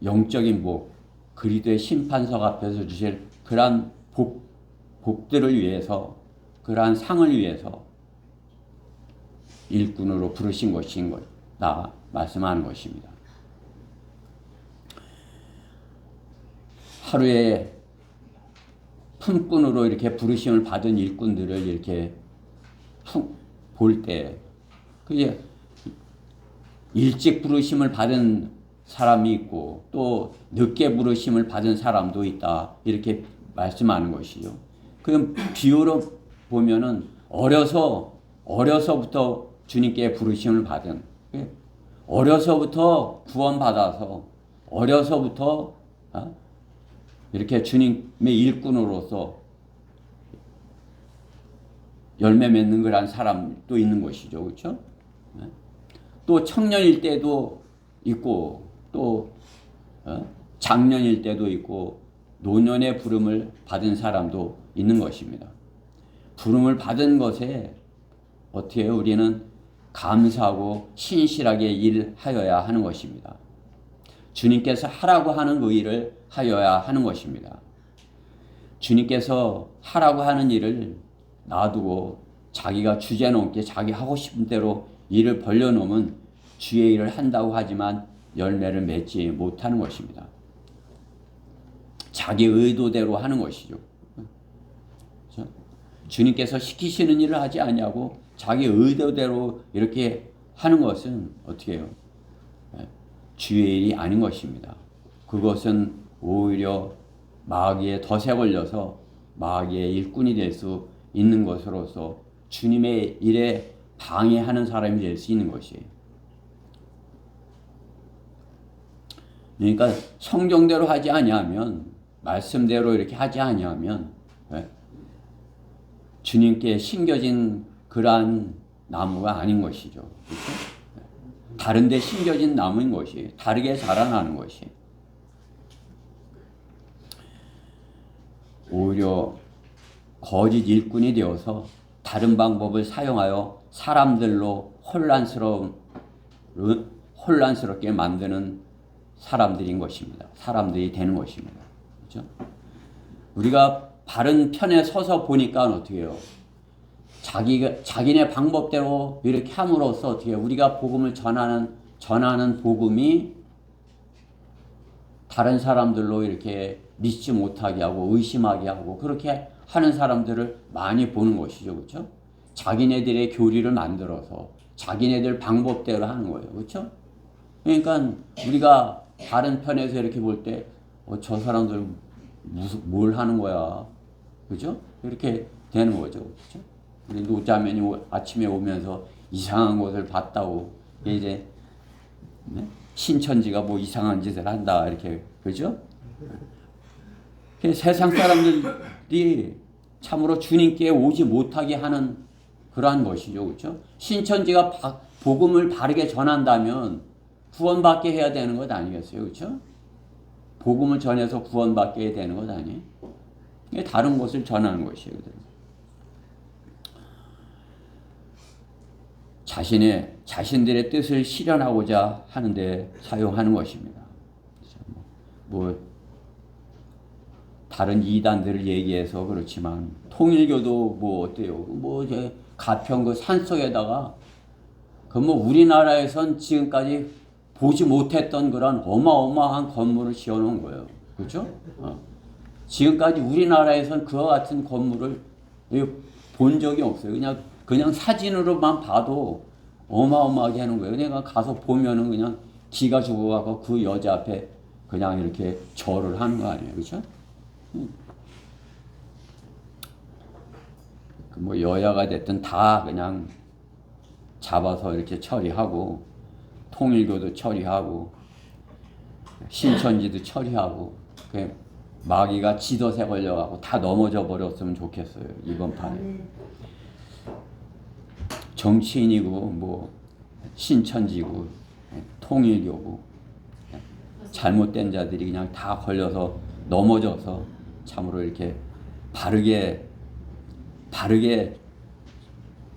영적인 복, 그리스도의 심판석 앞에서 주실 그러한 복들을 위해서 그러한 상을 위해서 일꾼으로 부르신 것인 것이다 말씀하는 것입니다. 하루에 품꾼으로 이렇게 부르심을 받은 일꾼들을 이렇게 볼 때 그게 일찍 부르심을 받은 사람이 있고 또 늦게 부르심을 받은 사람도 있다 이렇게 말씀하는 것이죠. 그 비유로 보면은 어려서부터 주님께 부르심을 받은 어려서부터 구원받아서 어려서부터 이렇게 주님의 일꾼으로서 열매 맺는 그런 사람도 있는 것이죠. 그렇죠? 또 청년일 때도 있고 또 장년일 때도 있고 노년의 부름을 받은 사람도 있는 것입니다. 부름을 받은 것에 어떻게 해요? 우리는 감사하고 신실하게 일하여야 하는 것입니다. 주님께서 하라고 하는 그 일을 하여야 하는 것입니다. 주님께서 하라고 하는 일을 놔두고 자기가 주제넘게 자기 하고 싶은 대로 일을 벌려놓으면 주의 일을 한다고 하지만 열매를 맺지 못하는 것입니다. 자기 의도대로 하는 것이죠. 그렇죠? 주님께서 시키시는 일을 하지 아니하고 자기 의도대로 이렇게 하는 것은 어떻게 해요? 주의 일이 아닌 것입니다. 그것은 오히려 마귀의 덫에 걸려서 마귀의 일꾼이 될 수 있는 것으로서 주님의 일에 방해하는 사람이 될 수 있는 것이에요. 그러니까 성경대로 하지 아니하면 말씀대로 이렇게 하지 아니하면 주님께 심겨진 그러한 나무가 아닌 것이죠. 그렇죠? 다른 데 심겨진 나무인 것이에요. 다르게 자라나는 것이에요. 오히려 거짓 일꾼이 되어서 다른 방법을 사용하여 사람들로 혼란스럽게 만드는 사람들인 것입니다. 사람들이 되는 것입니다. 그렇죠? 우리가 바른 편에 서서 보니까 어떻게 해요? 자기네 방법대로 이렇게 함으로써 어떻게 해요? 우리가 복음을 전하는 복음이 다른 사람들로 이렇게 믿지 못하게 하고 의심하게 하고 그렇게 하는 사람들을 많이 보는 것이죠. 그렇죠? 자기네들의 교리를 만들어서 자기네들 방법대로 하는 거예요. 그렇죠? 그러니까 우리가 다른 편에서 이렇게 볼 때 저 사람들 뭘 하는 거야. 그죠? 이렇게 되는 거죠. 그렇죠? 우리 노자매니 아침에 오면서 이상한 것을 봤다고 이제 신천지가 뭐 이상한 짓을 한다 이렇게 그죠? 세상 사람들이 참으로 주님께 오지 못하게 하는 그러한 것이죠. 그렇죠? 신천지가 복음을 바르게 전한다면 구원받게 해야 되는 것 아니겠어요? 그렇죠? 복음을 전해서 구원받게 되는 것 아니에요? 이게 다른 것을 전하는 것이에요. 자신들의 뜻을 실현하고자 하는데 사용하는 것입니다. 뭐 다른 이단들을 얘기해서 그렇지만 통일교도 뭐 어때요? 뭐 이제 가평 그 산속에다가 그 뭐 우리나라에선 지금까지 보지 못했던 그런 어마어마한 건물을 지어놓은 거예요. 그렇죠? 지금까지 우리나라에선 그와 같은 건물을 본 적이 없어요. 그냥 사진으로만 봐도 어마어마하게 하는 거예요. 내가 가서 보면은 그냥 기가 죽어가고 그 여자 앞에 그냥 이렇게 절을 하는 거 아니에요. 그렇죠? 뭐 여야가 됐든 다 그냥 잡아서 이렇게 처리하고 통일교도 처리하고 신천지도 처리하고 마귀가 지도세 걸려가고 다 넘어져 버렸으면 좋겠어요. 이번 판에. 정치인이고 뭐 신천지고 통일교고 잘못된 자들이 그냥 다 걸려서 넘어져서 참으로 이렇게 바르게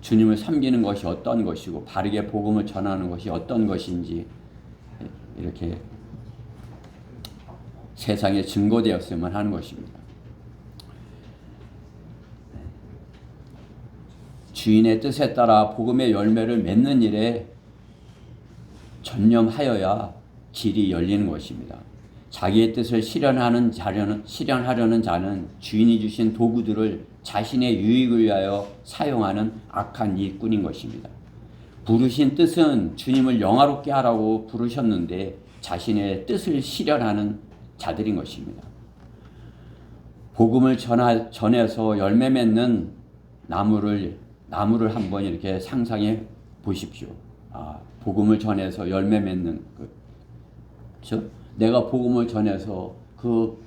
주님을 섬기는 것이 어떤 것이고 바르게 복음을 전하는 것이 어떤 것인지 이렇게 세상에 증거되었으면 하는 것입니다. 주인의 뜻에 따라 복음의 열매를 맺는 일에 전념하여야 길이 열리는 것입니다. 자기의 뜻을 실현하려는 자는 주인이 주신 도구들을 자신의 유익을 위하여 사용하는 악한 일꾼인 것입니다. 부르신 뜻은 주님을 영화롭게 하라고 부르셨는데 자신의 뜻을 실현하는 자들인 것입니다. 복음을 전해서 열매 맺는 나무를 한번 이렇게 상상해 보십시오. 복음을 전해서 열매 맺는 그렇죠? 내가 복음을 전해서 그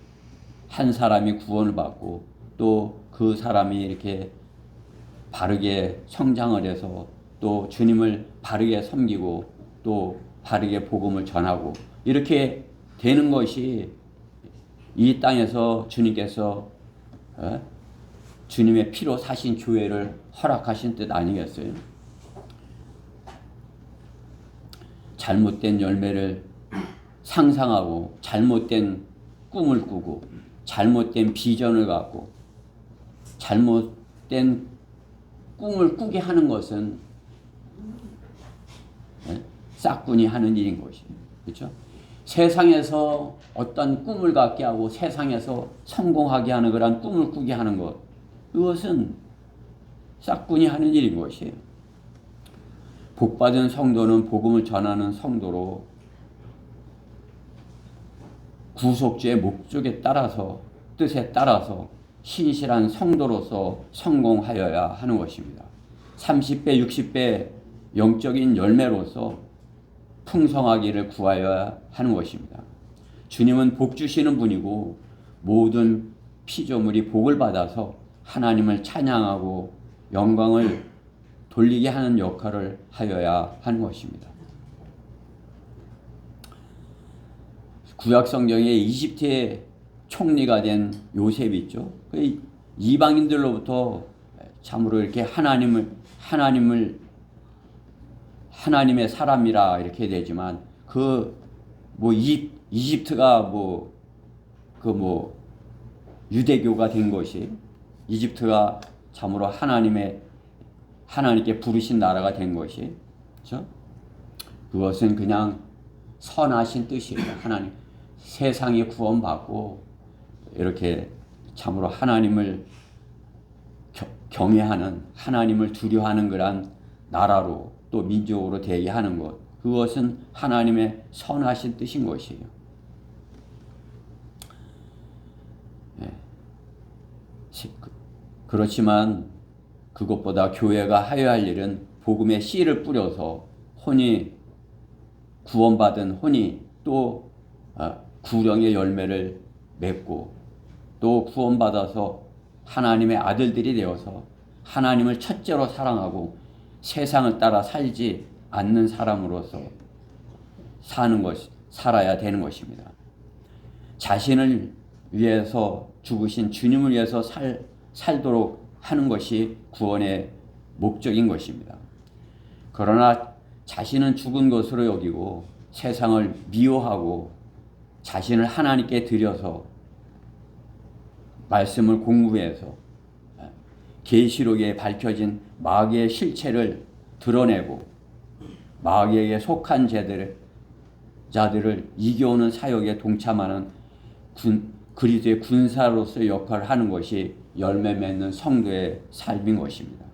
한 사람이 구원을 받고 또 그 사람이 이렇게 바르게 성장을 해서 또 주님을 바르게 섬기고 또 바르게 복음을 전하고 이렇게 되는 것이 이 땅에서 주님께서 주님의 피로 사신 교회를 허락하신 뜻 아니겠어요? 잘못된 열매를 상상하고 잘못된 꿈을 꾸고 잘못된 비전을 갖고 잘못된 꿈을 꾸게 하는 것은 싹군이 하는 일인 것이에요. 그렇죠? 세상에서 어떤 꿈을 갖게 하고 세상에서 성공하게 하는 그런 꿈을 꾸게 하는 것, 그것은 싹군이 하는 일인 것이에요. 복받은 성도는 복음을 전하는 성도로 구속주의 목적에 따라서 뜻에 따라서 신실한 성도로서 성공하여야 하는 것입니다. 30배, 60배 영적인 열매로서 풍성하기를 구하여야 하는 것입니다. 주님은 복 주시는 분이고 모든 피조물이 복을 받아서 하나님을 찬양하고 영광을 돌리게 하는 역할을 하여야 하는 것입니다. 구약 성경에 이집트의 총리가 된 요셉이 있죠. 이방인들로부터 참으로 이렇게 하나님의 사람이라 이렇게 되지만 이집트가 유대교가 된 것이 이집트가 참으로 하나님께 부르신 나라가 된 것이 그렇죠? 그것은 그냥 선하신 뜻이에요. 하나님 세상이 구원받고 이렇게 참으로 하나님을 경외하는 하나님을 두려워하는 그런 나라로 또 민족으로 되게 하는 것, 그것은 하나님의 선하신 뜻인 것이에요. 그렇지만 그것보다 교회가 하여야 할 일은 복음의 씨를 뿌려서 구원받은 혼이 또 구령의 열매를 맺고 또 구원받아서 하나님의 아들들이 되어서 하나님을 첫째로 사랑하고 세상을 따라 살지 않는 사람으로서 살아야 되는 것입니다. 자신을 위해서 죽으신 주님을 위해서 살도록 하는 것이 구원의 목적인 것입니다. 그러나 자신은 죽은 것으로 여기고 세상을 미워하고 자신을 하나님께 드려서 말씀을 공부해서 계시록에 밝혀진 마귀의 실체를 드러내고 마귀에게 속한 자들을 이겨오는 사역에 동참하는 그리스도의 군사로서의 역할을 하는 것이 열매 맺는 성도의 삶인 것입니다.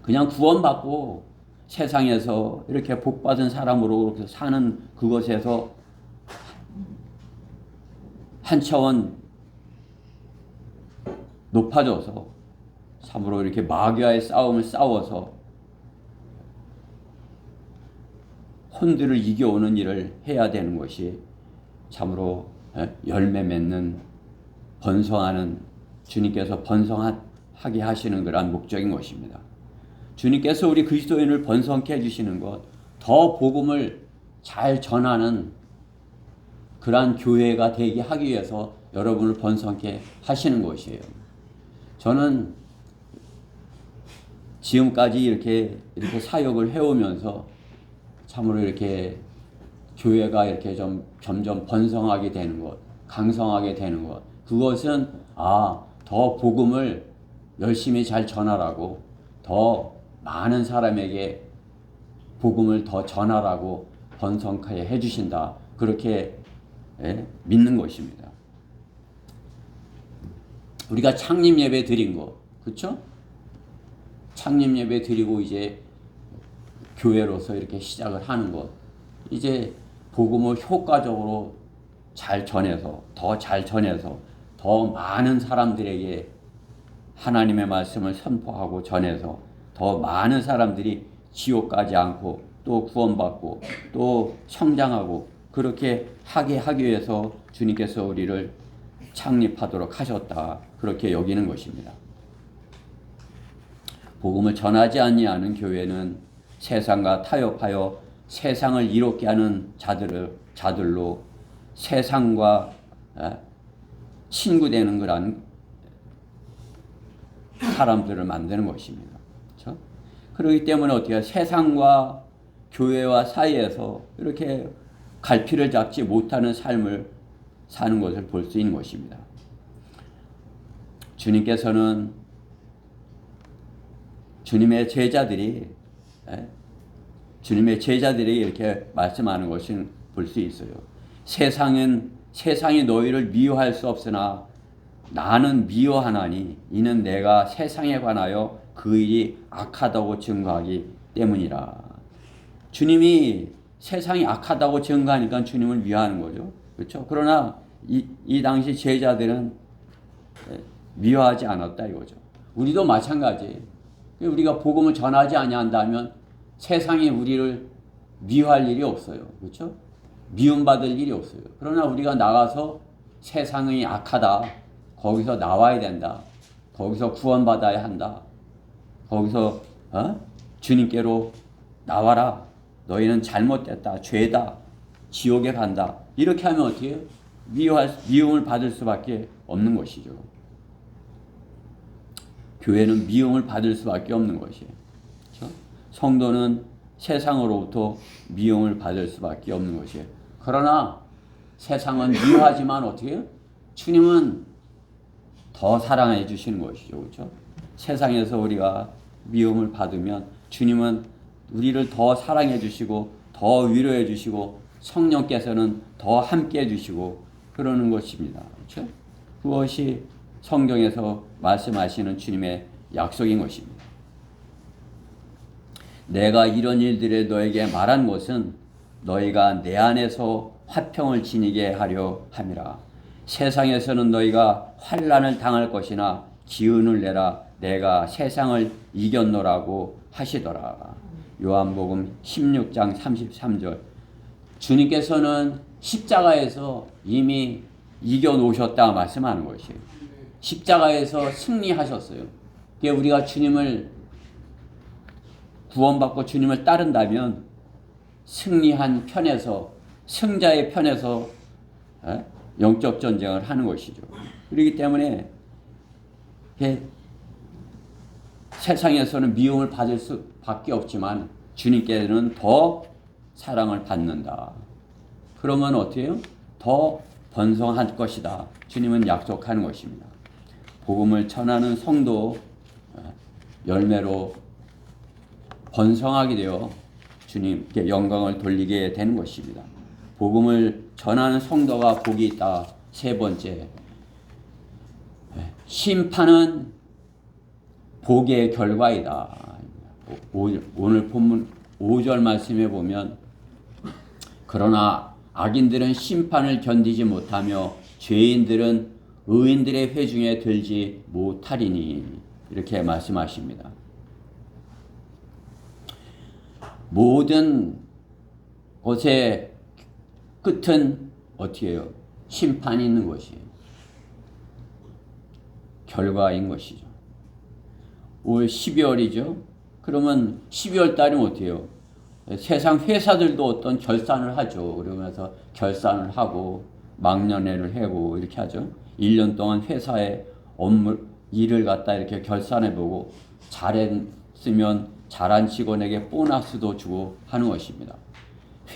그냥 구원받고 세상에서 이렇게 복받은 사람으로 사는 그것에서 한 차원 높아져서 참으로 이렇게 마귀와의 싸움을 싸워서 혼들을 이겨오는 일을 해야 되는 것이 참으로 열매 맺는 번성하는 주님께서 번성하게 하시는 그러한 목적인 것입니다. 주님께서 우리 그리스도인을 번성케 해주시는 것, 더 복음을 잘 전하는 그러한 교회가 되게 하기 위해서 여러분을 번성케 하시는 것이에요. 저는 지금까지 이렇게 사역을 해오면서 참으로 이렇게 교회가 이렇게 좀 점점 번성하게 되는 것, 강성하게 되는 것, 그것은 더 복음을 열심히 잘 전하라고, 더 많은 사람에게 복음을 더 전하라고 번성하게 해주신다, 그렇게 믿는 것입니다. 우리가 창립 예배 드린 거, 그렇죠? 창립 예배 드리고 이제 교회로서 이렇게 시작을 하는 것, 이제 복음을 효과적으로 잘 전해서 더 많은 사람들에게 하나님의 말씀을 선포하고 전해서 더 많은 사람들이 지옥 가지 않고 또 구원받고 또 성장하고 그렇게 하기 위해서 주님께서 우리를 창립하도록 하셨다, 그렇게 여기는 것입니다. 복음을 전하지 아니하는 교회는 세상과 타협하여 세상을 이롭게 하는 자들로 세상과 친구되는 그런 사람들을 만드는 것입니다. 그렇죠? 그렇기 때문에 어떻게 세상과 교회와 사이에서 이렇게 갈피를 잡지 못하는 삶을 사는 것을 볼 수 있는 것입니다. 주님께서는 주님의 제자들이 이렇게 말씀하는 것을 볼 수 있어요. 세상이 너희를 미워할 수 없으나 나는 미워하나니 이는 내가 세상에 관하여 그 일이 악하다고 증거하기 때문이라. 주님이 세상이 악하다고 증거하니까 주님을 미워하는 거죠. 그렇죠? 그러나 이 당시 제자들은 미워하지 않았다 이거죠. 우리도 마찬가지. 우리가 복음을 전하지 아니한다면 세상이 우리를 미워할 일이 없어요. 그렇죠? 미움받을 일이 없어요. 그러나 우리가 나가서 세상이 악하다, 거기서 나와야 된다, 거기서 구원받아야 한다, 거기서 주님께로 나와라, 너희는 잘못됐다, 죄다, 지옥에 간다, 이렇게 하면 어떻게 해요? 미움을 받을 수밖에 없는 것이죠. 교회는 미움을 받을 수밖에 없는 것이에요. 그렇죠? 성도는 세상으로부터 미움을 받을 수밖에 없는 것이에요. 그러나 세상은 미워하지만 어떻게 해요? 주님은 더 사랑해 주시는 것이죠. 그렇죠? 세상에서 우리가 미움을 받으면 주님은 우리를 더 사랑해 주시고 더 위로해 주시고 성령께서는 더 함께 해 주시고 그러는 것입니다. 그렇죠? 그것이 성경에서 말씀하시는 주님의 약속인 것입니다. 내가 이런 일들을 너에게 말한 것은 너희가 내 안에서 화평을 지니게 하려 함이라. 세상에서는 너희가 환난을 당할 것이나 기운을 내라. 내가 세상을 이겼노라고 하시더라. 요한복음 16장 33절. 주님께서는 십자가에서 이미 이겨놓으셨다 말씀하는 것이에요. 십자가에서 승리하셨어요. 그러니까 우리가 주님을 구원받고 주님을 따른다면 승리한 편에서, 승자의 편에서 영적 전쟁을 하는 것이죠. 그렇기 때문에 세상에서는 미움을 받을 수밖에 없지만 주님께는 더 사랑을 받는다. 그러면 어떻게 해요? 더 번성할 것이다. 주님은 약속하는 것입니다. 복음을 전하는 성도 열매로 번성하게 되어 주님께 영광을 돌리게 되는 것입니다. 복음을 전하는 성도가 복이 있다. 세 번째, 심판은 복의 결과이다. 오늘 본문 5절 말씀에 보면 그러나 악인들은 심판을 견디지 못하며 죄인들은 의인들의 회중에 들지 못하리니 이렇게 말씀하십니다. 모든 것의 끝은 어떻게 해요? 심판이 있는 것이에요. 결과인 것이죠. 올 12월이죠. 그러면 12월 달이면 어떻게 해요? 세상 회사들도 어떤 결산을 하죠. 그러면서 결산을 하고 막년회를 하고 이렇게 하죠. 1년 동안 회사의 업무, 일을 갖다 이렇게 결산해보고 잘했으면 잘한 직원에게 보너스도 주고 하는 것입니다.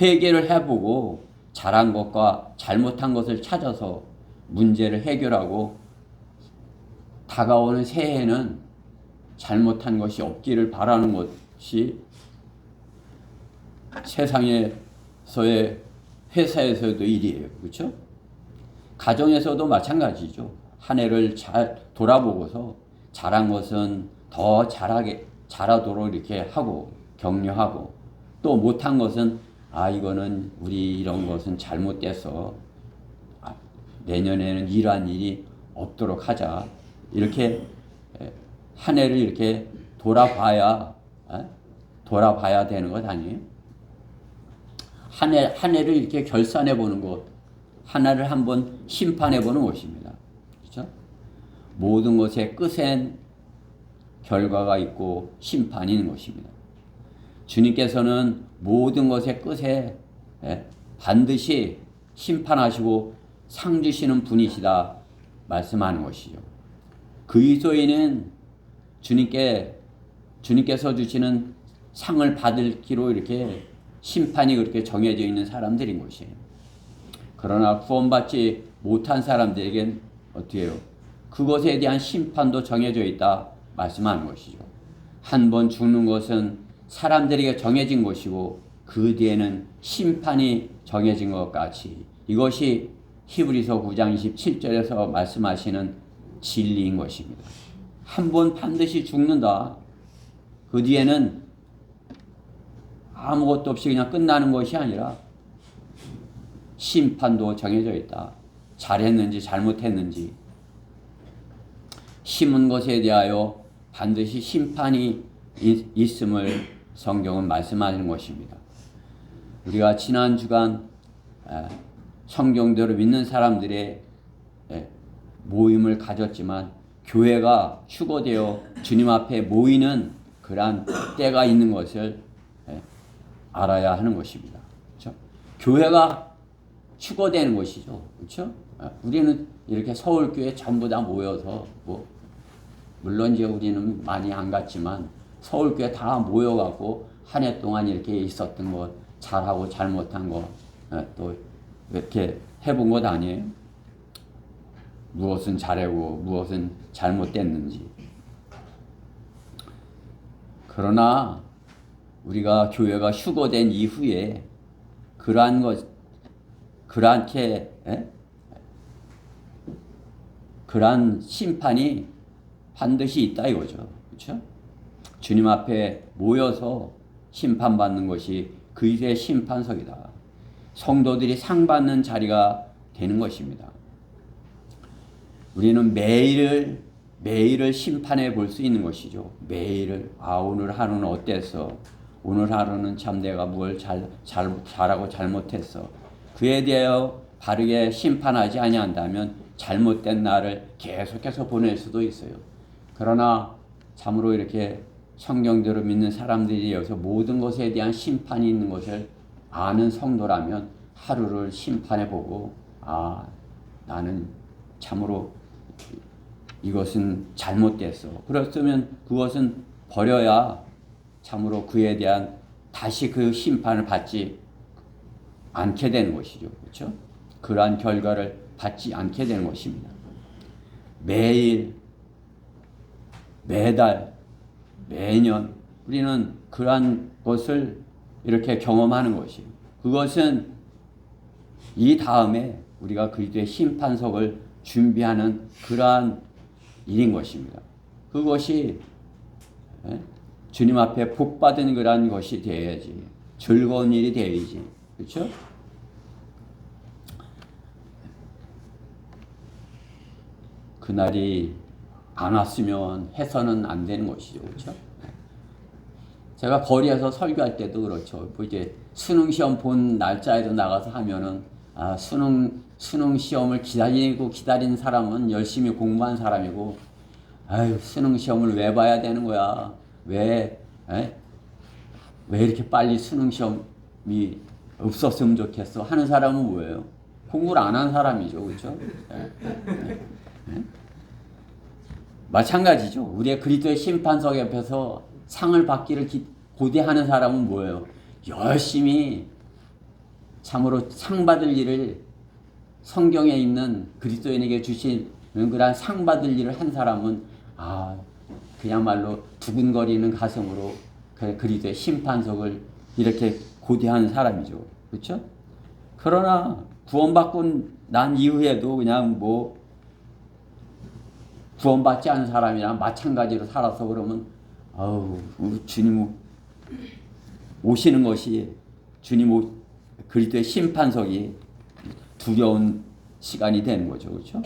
회개를 해보고 잘한 것과 잘못한 것을 찾아서 문제를 해결하고 다가오는 새해에는 잘못한 것이 없기를 바라는 것이 세상에서의 회사에서도 일이에요. 그렇죠? 가정에서도 마찬가지죠. 한 해를 잘 돌아보고서 잘한 것은 더 잘하도록 이렇게 하고 격려하고 또 못한 것은 이거는 우리 이런 것은 잘못돼서 내년에는 이러한 일이 없도록 하자. 이렇게 한 해를 이렇게 돌아봐야 되는 것 아니에요? 한 해를 이렇게 결산해 보는 것, 하나를 한번 심판해 보는 것입니다. 그렇죠? 모든 것의 끝엔 결과가 있고 심판이 있는 것입니다. 주님께서는 모든 것의 끝에 반드시 심판하시고 상 주시는 분이시다 말씀하는 것이죠. 그리스도인은 주님께서 주시는 상을 받을 기로 이렇게 심판이 그렇게 정해져 있는 사람들인 것이에요. 그러나 구원받지 못한 사람들에겐 어떻게 해요? 그것에 대한 심판도 정해져 있다 말씀하는 것이죠. 한 번 죽는 것은 사람들에게 정해진 것이고 그 뒤에는 심판이 정해진 것 같이 이것이 히브리서 9장 27절에서 말씀하시는 진리인 것입니다. 한 번 반드시 죽는다. 그 뒤에는 아무것도 없이 그냥 끝나는 것이 아니라 심판도 정해져 있다. 잘했는지 잘못했는지 심은 것에 대하여 반드시 심판이 있음을 성경은 말씀하는 것입니다. 우리가 지난 주간 성경대로 믿는 사람들의 모임을 가졌지만 교회가 휴거되어 주님 앞에 모이는 그러한 때가 있는 것을 알아야 하는 것입니다. 그렇죠? 교회가 휴거되는 것이죠. 그렇죠? 우리는 이렇게 서울교회 전부 다 모여서 물론 이제 우리는 많이 안 갔지만 서울교회 다 모여갖고 한 해 동안 이렇게 있었던 것 잘하고 잘못한 것 또 이렇게 해본 것 아니에요? 무엇은 잘하고 무엇은 잘못됐는지. 그러나 우리가 교회가 휴거된 이후에 그러한 심판이 반드시 있다 이거죠. 그렇죠? 주님 앞에 모여서 심판받는 것이 그리스도의 심판석이다. 성도들이 상 받는 자리가 되는 것입니다. 우리는 매일을 심판해 볼 수 있는 것이죠. 매일을 오늘 하루는 어땠어? 오늘 하루는 참 내가 뭘 잘하고 잘못했어? 그에 대하여 바르게 심판하지 아니한다면 잘못된 날을 계속해서 보낼 수도 있어요. 그러나 참으로 이렇게 성경대로 믿는 사람들이 여기서 모든 것에 대한 심판이 있는 것을 아는 성도라면 하루를 심판해보고 나는 참으로 이것은 잘못됐어. 그렇다면 그것은 버려야 참으로 그에 대한 다시 그 심판을 받지 않게 되는 것이죠. 그렇죠? 그러한 결과를 받지 않게 되는 것입니다. 매일, 매달, 매년 우리는 그러한 것을 이렇게 경험하는 것이에요. 그것은 이 다음에 우리가 그리스도의 심판석을 준비하는 그러한 일인 것입니다. 그것이 주님 앞에 복받은 그러한 것이 되어야지. 즐거운 일이 되어야지. 그렇죠? 그날이 안 왔으면 해서는 안 되는 것이죠. 그렇죠? 제가 거리에서 설교할 때도 그렇죠. 뭐 이제 수능 시험 본 날짜에도 나가서 하면은 수능 시험을 기다린 사람은 열심히 공부한 사람이고, 아유 수능 시험을 왜 봐야 되는 거야? 왜 이렇게 빨리 수능 시험이 없었으면 좋겠어? 하는 사람은 뭐예요? 공부를 안 한 사람이죠, 그렇죠? 마찬가지죠. 우리의 그리스도의 심판석 옆에서 상을 받기를 고대하는 사람은 뭐예요? 열심히 참으로 상 받을 일을 성경에 있는 그리스도인에게 주신 그러한 상 받을 일을 한 사람은 그야말로 두근거리는 가슴으로 그리스도의 심판석을 이렇게 고대하는 사람이죠. 그렇죠? 그러나 구원받고 난 이후에도 그냥 구원받지 않은 사람이랑 마찬가지로 살아서 그러면 우리 주님 오시는 것이 그리스도의 심판석이 두려운 시간이 되는 거죠. 그렇죠?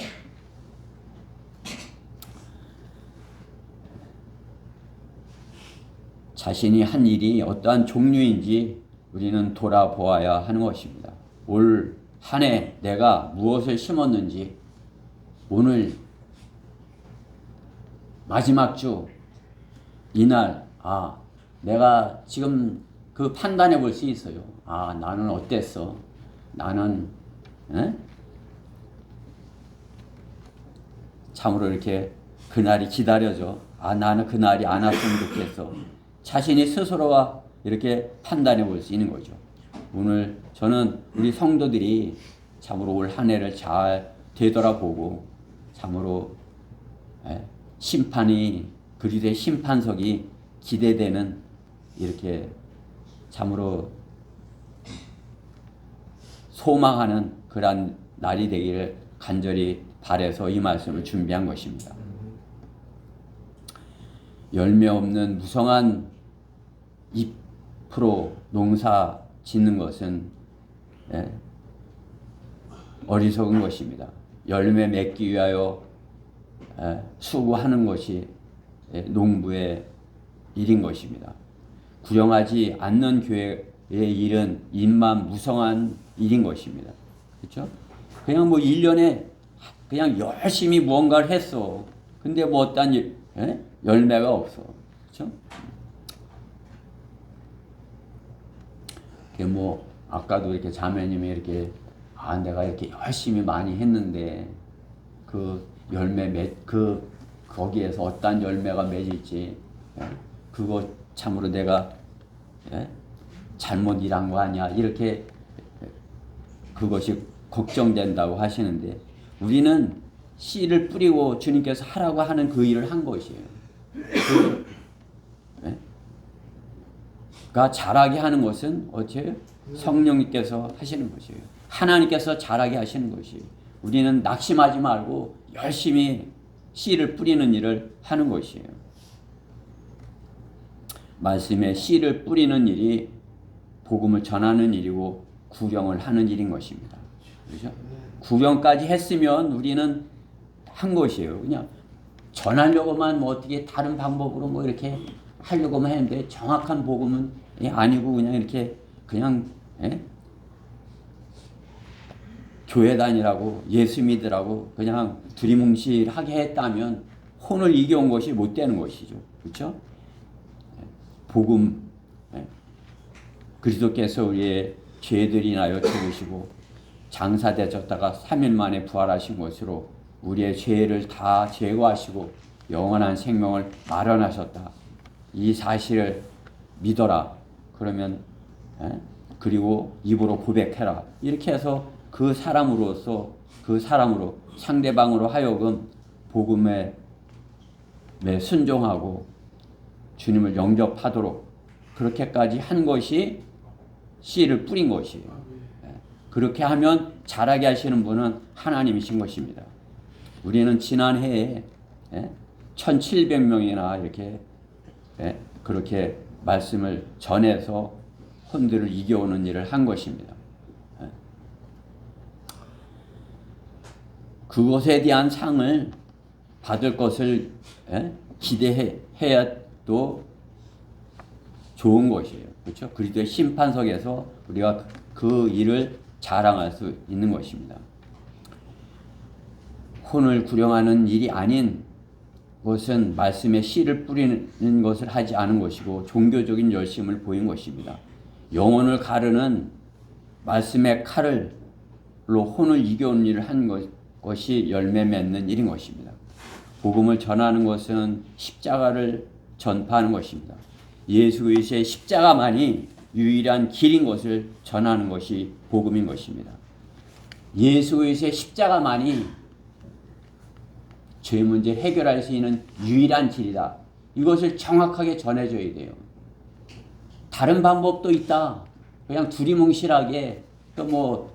자신이 한 일이 어떠한 종류인지 우리는 돌아보아야 하는 것입니다. 올 한 해 내가 무엇을 심었는지 오늘 마지막 주 이날 내가 지금 그 판단해 볼 수 있어요. 나는 어땠어? 나는 참으로 이렇게 그날이 기다려져. 나는 그날이 안 왔으면 좋겠어. 자신이 스스로가 이렇게 판단해 볼 수 있는 거죠. 오늘 저는 우리 성도들이 참으로 올 한 해를 잘 되돌아보고 참으로 심판이 그리스도의 심판석이 기대되는 이렇게 참으로 소망하는 그러한 날이 되기를 간절히 바라서 이 말씀을 준비한 것입니다. 열매 없는 무성한 잎으로 농사 짓는 것은 어리석은 것입니다. 열매 맺기 위하여 수고하는 것이 농부의 일인 것입니다. 구령하지 않는 교회의 일은 잎만 무성한 일인 것입니다. 그렇죠? 그냥 1년에 그냥 열심히 무언가를 했어. 근데 어떤 열매가 없어. 그렇죠? 아까도 이렇게 자매님이 이렇게 내가 이렇게 열심히 많이 했는데 그 열매 거기에서 어떤 열매가 맺을지 그거 참으로 내가 잘못 일한 거 아니야? 이렇게 그것이 걱정된다고 하시는데 우리는 씨를 뿌리고 주님께서 하라고 하는 그 일을 한 것이에요. 가 자라게 하는 것은 어째요? 성령님께서 하시는 것이에요. 하나님께서 자라게 하시는 것이에요. 우리는 낙심하지 말고 열심히 씨를 뿌리는 일을 하는 것이에요. 말씀에 씨를 뿌리는 일이 복음을 전하는 일이고 구령을 하는 일인 것입니다. 그렇죠? 구령까지 했으면 우리는 한 것이에요. 그냥 전하려고만 어떻게 다른 방법으로 이렇게 하려고만 했는데 정확한 복음은 아니고 그냥 이렇게 교회 다니라고 예수 믿으라고 그냥 두리뭉실하게 했다면 혼을 이겨온 것이 못 되는 것이죠. 그렇죠? 복음, 그리스도께서 우리의 죄들이 인하여 죽으시고 장사되셨다가 3일 만에 부활하신 것으로 우리의 죄를 다 제거하시고 영원한 생명을 마련하셨다. 이 사실을 믿어라. 그러면 그리고 입으로 고백해라. 이렇게 해서 그 사람으로 상대방으로 하여금 복음에 순종하고 주님을 영접하도록 그렇게까지 한 것이 씨를 뿌린 것이에요. 그렇게 하면 자라게 하시는 분은 하나님이신 것입니다. 우리는 지난해에 1700명이나 이렇게 그렇게 말씀을 전해서 혼들을 이겨오는 일을 한 것입니다. 그것에 대한 상을 받을 것을 기대해야 또 좋은 것이에요. 그렇죠? 그리스도의 심판석에서 우리가 그 일을 자랑할 수 있는 것입니다. 혼을 구령하는 일이 아닌 것은 말씀에 씨를 뿌리는 것을 하지 않은 것이고 종교적인 열심을 보인 것입니다. 영혼을 가르는 말씀의 칼로 혼을 이겨온 일을 한 것이 열매 맺는 일인 것입니다. 복음을 전하는 것은 십자가를 전파하는 것입니다. 예수 그리스도의 십자가만이 유일한 길인 것을 전하는 것이 복음인 것입니다. 예수 그리스도의 십자가만이 죄 문제를 해결할 수 있는 유일한 길이다. 이것을 정확하게 전해줘야 돼요. 다른 방법도 있다. 그냥 두리뭉실하게 또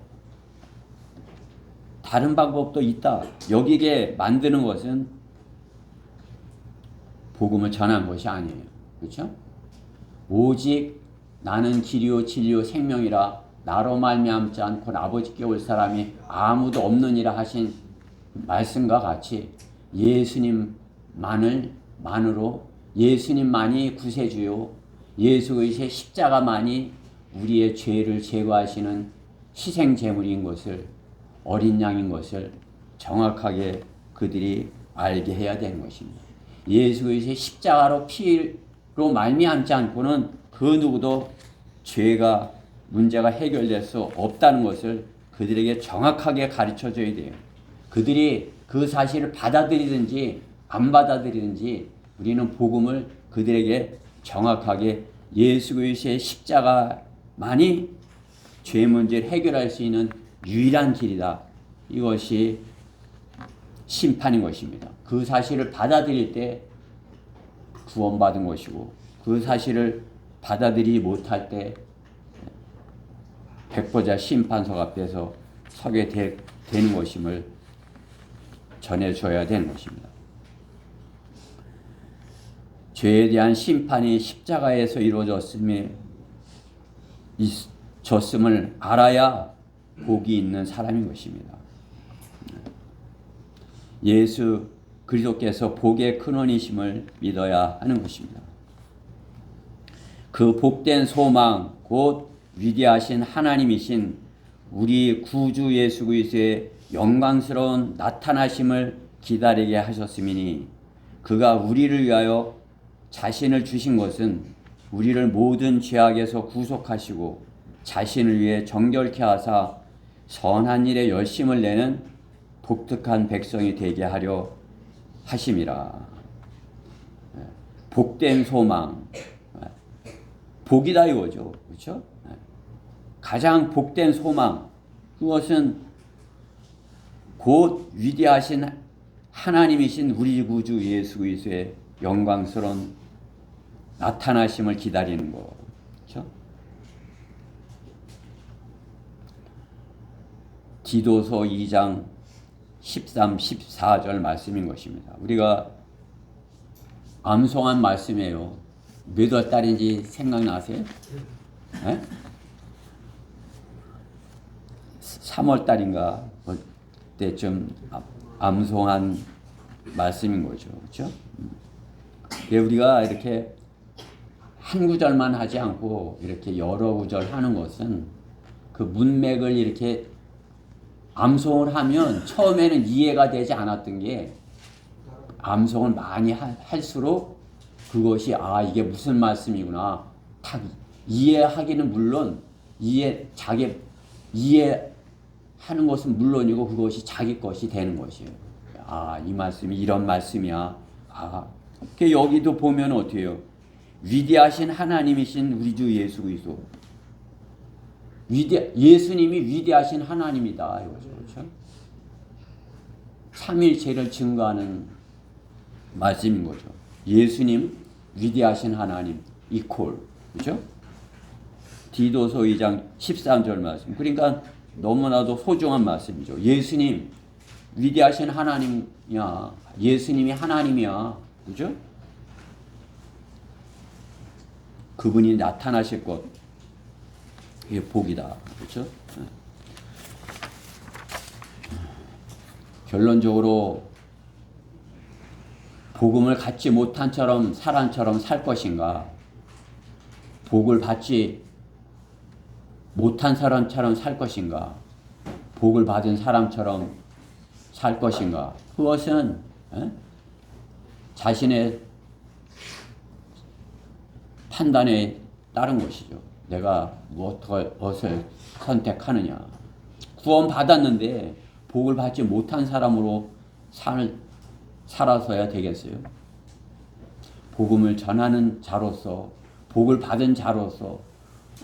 다른 방법도 있다. 여기게 만드는 것은 복음을 전한 것이 아니에요. 그렇죠? 오직 나는 길이요 진리요 생명이라 나로 말미암지 않고 아버지께 올 사람이 아무도 없느니라 하신 말씀과 같이 예수님만으로 예수님만이 구세주요 예수 그리스도의 십자가만이 우리의 죄를 제거하시는 희생 제물인 것을 어린 양인 것을 정확하게 그들이 알게 해야 되는 것입니다. 예수 그리스도의 십자가로 피로 말미암지 않고는 그 누구도 죄가 문제가 해결될 수 없다는 것을 그들에게 정확하게 가르쳐 줘야 돼요. 그들이 그 사실을 받아들이든지 안 받아들이든지 우리는 복음을 그들에게 정확하게 예수 그리스도의 십자가만이 죄 문제를 해결할 수 있는 유일한 길이다. 이것이 심판인 것입니다. 그 사실을 받아들일 때 구원받은 것이고 그 사실을 받아들이지 못할 때 백보자 심판석 앞에서 서게 되는 것임을 전해줘야 되는 것입니다. 죄에 대한 심판이 십자가에서 이루어졌음을 알아야 복이 있는 사람인 것입니다. 예수 그리스도께서 복의 근원이심을 믿어야 하는 것입니다. 그 복된 소망 곧 위대하신 하나님이신 우리 구주 예수 그리스도의 영광스러운 나타나심을 기다리게 하셨음이니 그가 우리를 위하여 자신을 주신 것은 우리를 모든 죄악에서 구속하시고 자신을 위해 정결케 하사 선한 일에 열심을 내는 독특한 백성이 되게 하려 하심이라. 복된 소망, 복이다 이거죠. 그렇죠? 가장 복된 소망, 그것은 곧 위대하신 하나님이신 우리 구주 예수 그리스도의 영광스러운 나타나심을 기다리는 거. 그렇죠? 디도서 2장 13, 14절 말씀인 것입니다. 우리가 암송한 말씀이에요. 몇 월 달인지 생각나세요? 3월 달인가 그때쯤 암송한 말씀인 거죠. 그렇죠? 우리가 이렇게 한 구절만 하지 않고 이렇게 여러 구절 하는 것은 그 문맥을 이렇게 암송을 하면 처음에는 이해가 되지 않았던 게 암송을 많이 할수록 그것이 이게 무슨 말씀이구나 딱 이해하기는 물론 이해하는 것은 물론이고 그것이 자기 것이 되는 것이에요. 이 말씀이 이런 말씀이야. 여기도 보면 어떻게 해요? 위대하신 하나님이신 우리 주 예수 그리스도. 예수님이 위대하신 하나님이다. 이거죠. 그렇죠? 삼일체를 증거하는 말씀인 거죠. 예수님 위대하신 하나님 이퀄. 그렇죠? 디도서 2장 13절 말씀. 그러니까 너무나도 소중한 말씀이죠. 예수님 위대하신 하나님이야. 예수님이 하나님이야. 그죠? 그분이 나타나실 것. 이게 복이다. 그렇죠? 결론적으로 복음을 갖지 못한 사람처럼 살 것인가? 복을 받지 못한 사람처럼 살 것인가? 복을 받은 사람처럼 살 것인가? 그것은 자신의 판단에 따른 것이죠. 내가 무엇을 선택하느냐. 구원 받았는데 복을 받지 못한 사람으로 살아서야 되겠어요. 복음을 전하는 자로서, 복을 받은 자로서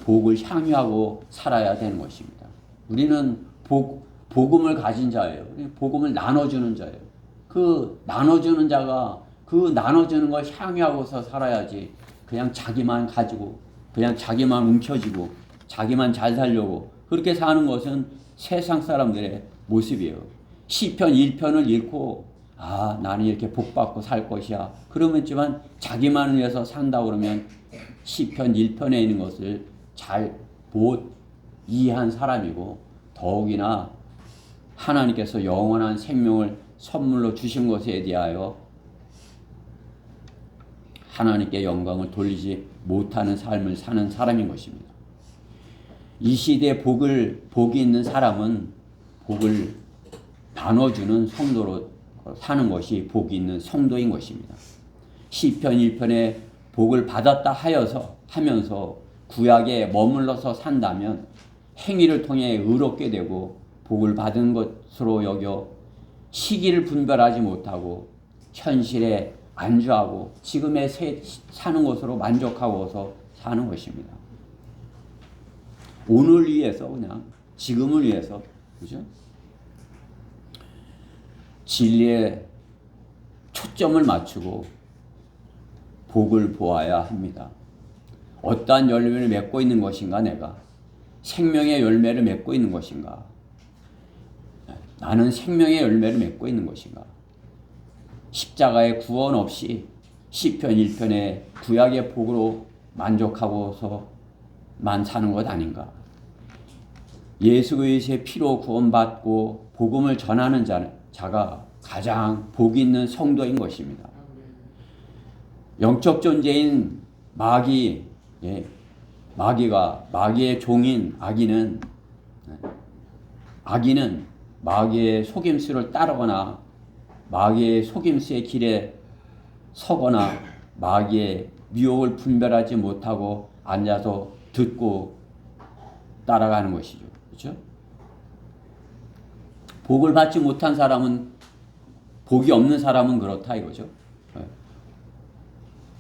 복을 향유하고 살아야 되는 것입니다. 우리는 복음을 가진 자예요. 복음을 나눠주는 자예요. 그 나눠주는 자가 그 나눠주는 걸 향유하고서 살아야지 그냥 자기만 가지고 그냥 자기만 움켜쥐고 자기만 잘 살려고 그렇게 사는 것은 세상 사람들의 모습이에요. 시편 1편을 읽고 나는 이렇게 복받고 살 것이야. 그러면지만 자기만 위해서 산다 그러면 시편 1편에 있는 것을 잘 못 이해한 사람이고 더욱이나 하나님께서 영원한 생명을 선물로 주신 것에 대하여 하나님께 영광을 돌리지 못하는 삶을 사는 사람인 것입니다. 이 시대에 복이 있는 사람은 복을 나눠주는 성도로 사는 것이 복이 있는 성도인 것입니다. 시편 1편에 복을 받았다 하면서 구약에 머물러서 산다면 행위를 통해 의롭게 되고 복을 받은 것으로 여겨 시기를 분별하지 못하고 현실에 안주하고 지금의 사는 것으로 만족하고서 사는 것입니다. 오늘 위해서 그냥 지금을 위해서 그죠? 진리에 초점을 맞추고 복을 보아야 합니다. 어떠한 열매를 맺고 있는 것인가 내가? 생명의 열매를 맺고 있는 것인가? 나는 생명의 열매를 맺고 있는 것인가? 십자가의 구원 없이 시편 1편의 구약의 복으로 만족하고서만 사는 것 아닌가? 예수 그리스도의 피로 구원받고 복음을 전하는 자가 가장 복 있는 성도인 것입니다. 영적 존재인 마귀의 종인 악인은 마귀의 속임수를 따르거나 마귀의 속임수의 길에 서거나 마귀의 미혹을 분별하지 못하고 앉아서 듣고 따라가는 것이죠. 그렇죠? 복을 받지 못한 사람은 복이 없는 사람은 그렇다 이거죠.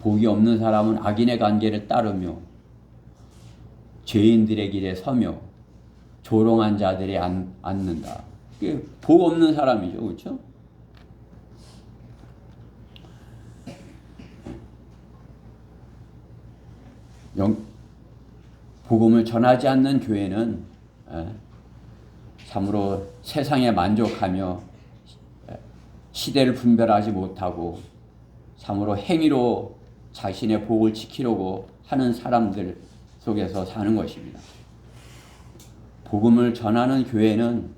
복이 없는 사람은 악인의 관계를 따르며 죄인들의 길에 서며 조롱한 자들이 앉는다. 이게 복 없는 사람이죠. 그렇죠? 복음을 전하지 않는 교회는 참으로 세상에 만족하며 시대를 분별하지 못하고 참으로 행위로 자신의 복을 지키려고 하는 사람들 속에서 사는 것입니다. 복음을 전하는 교회는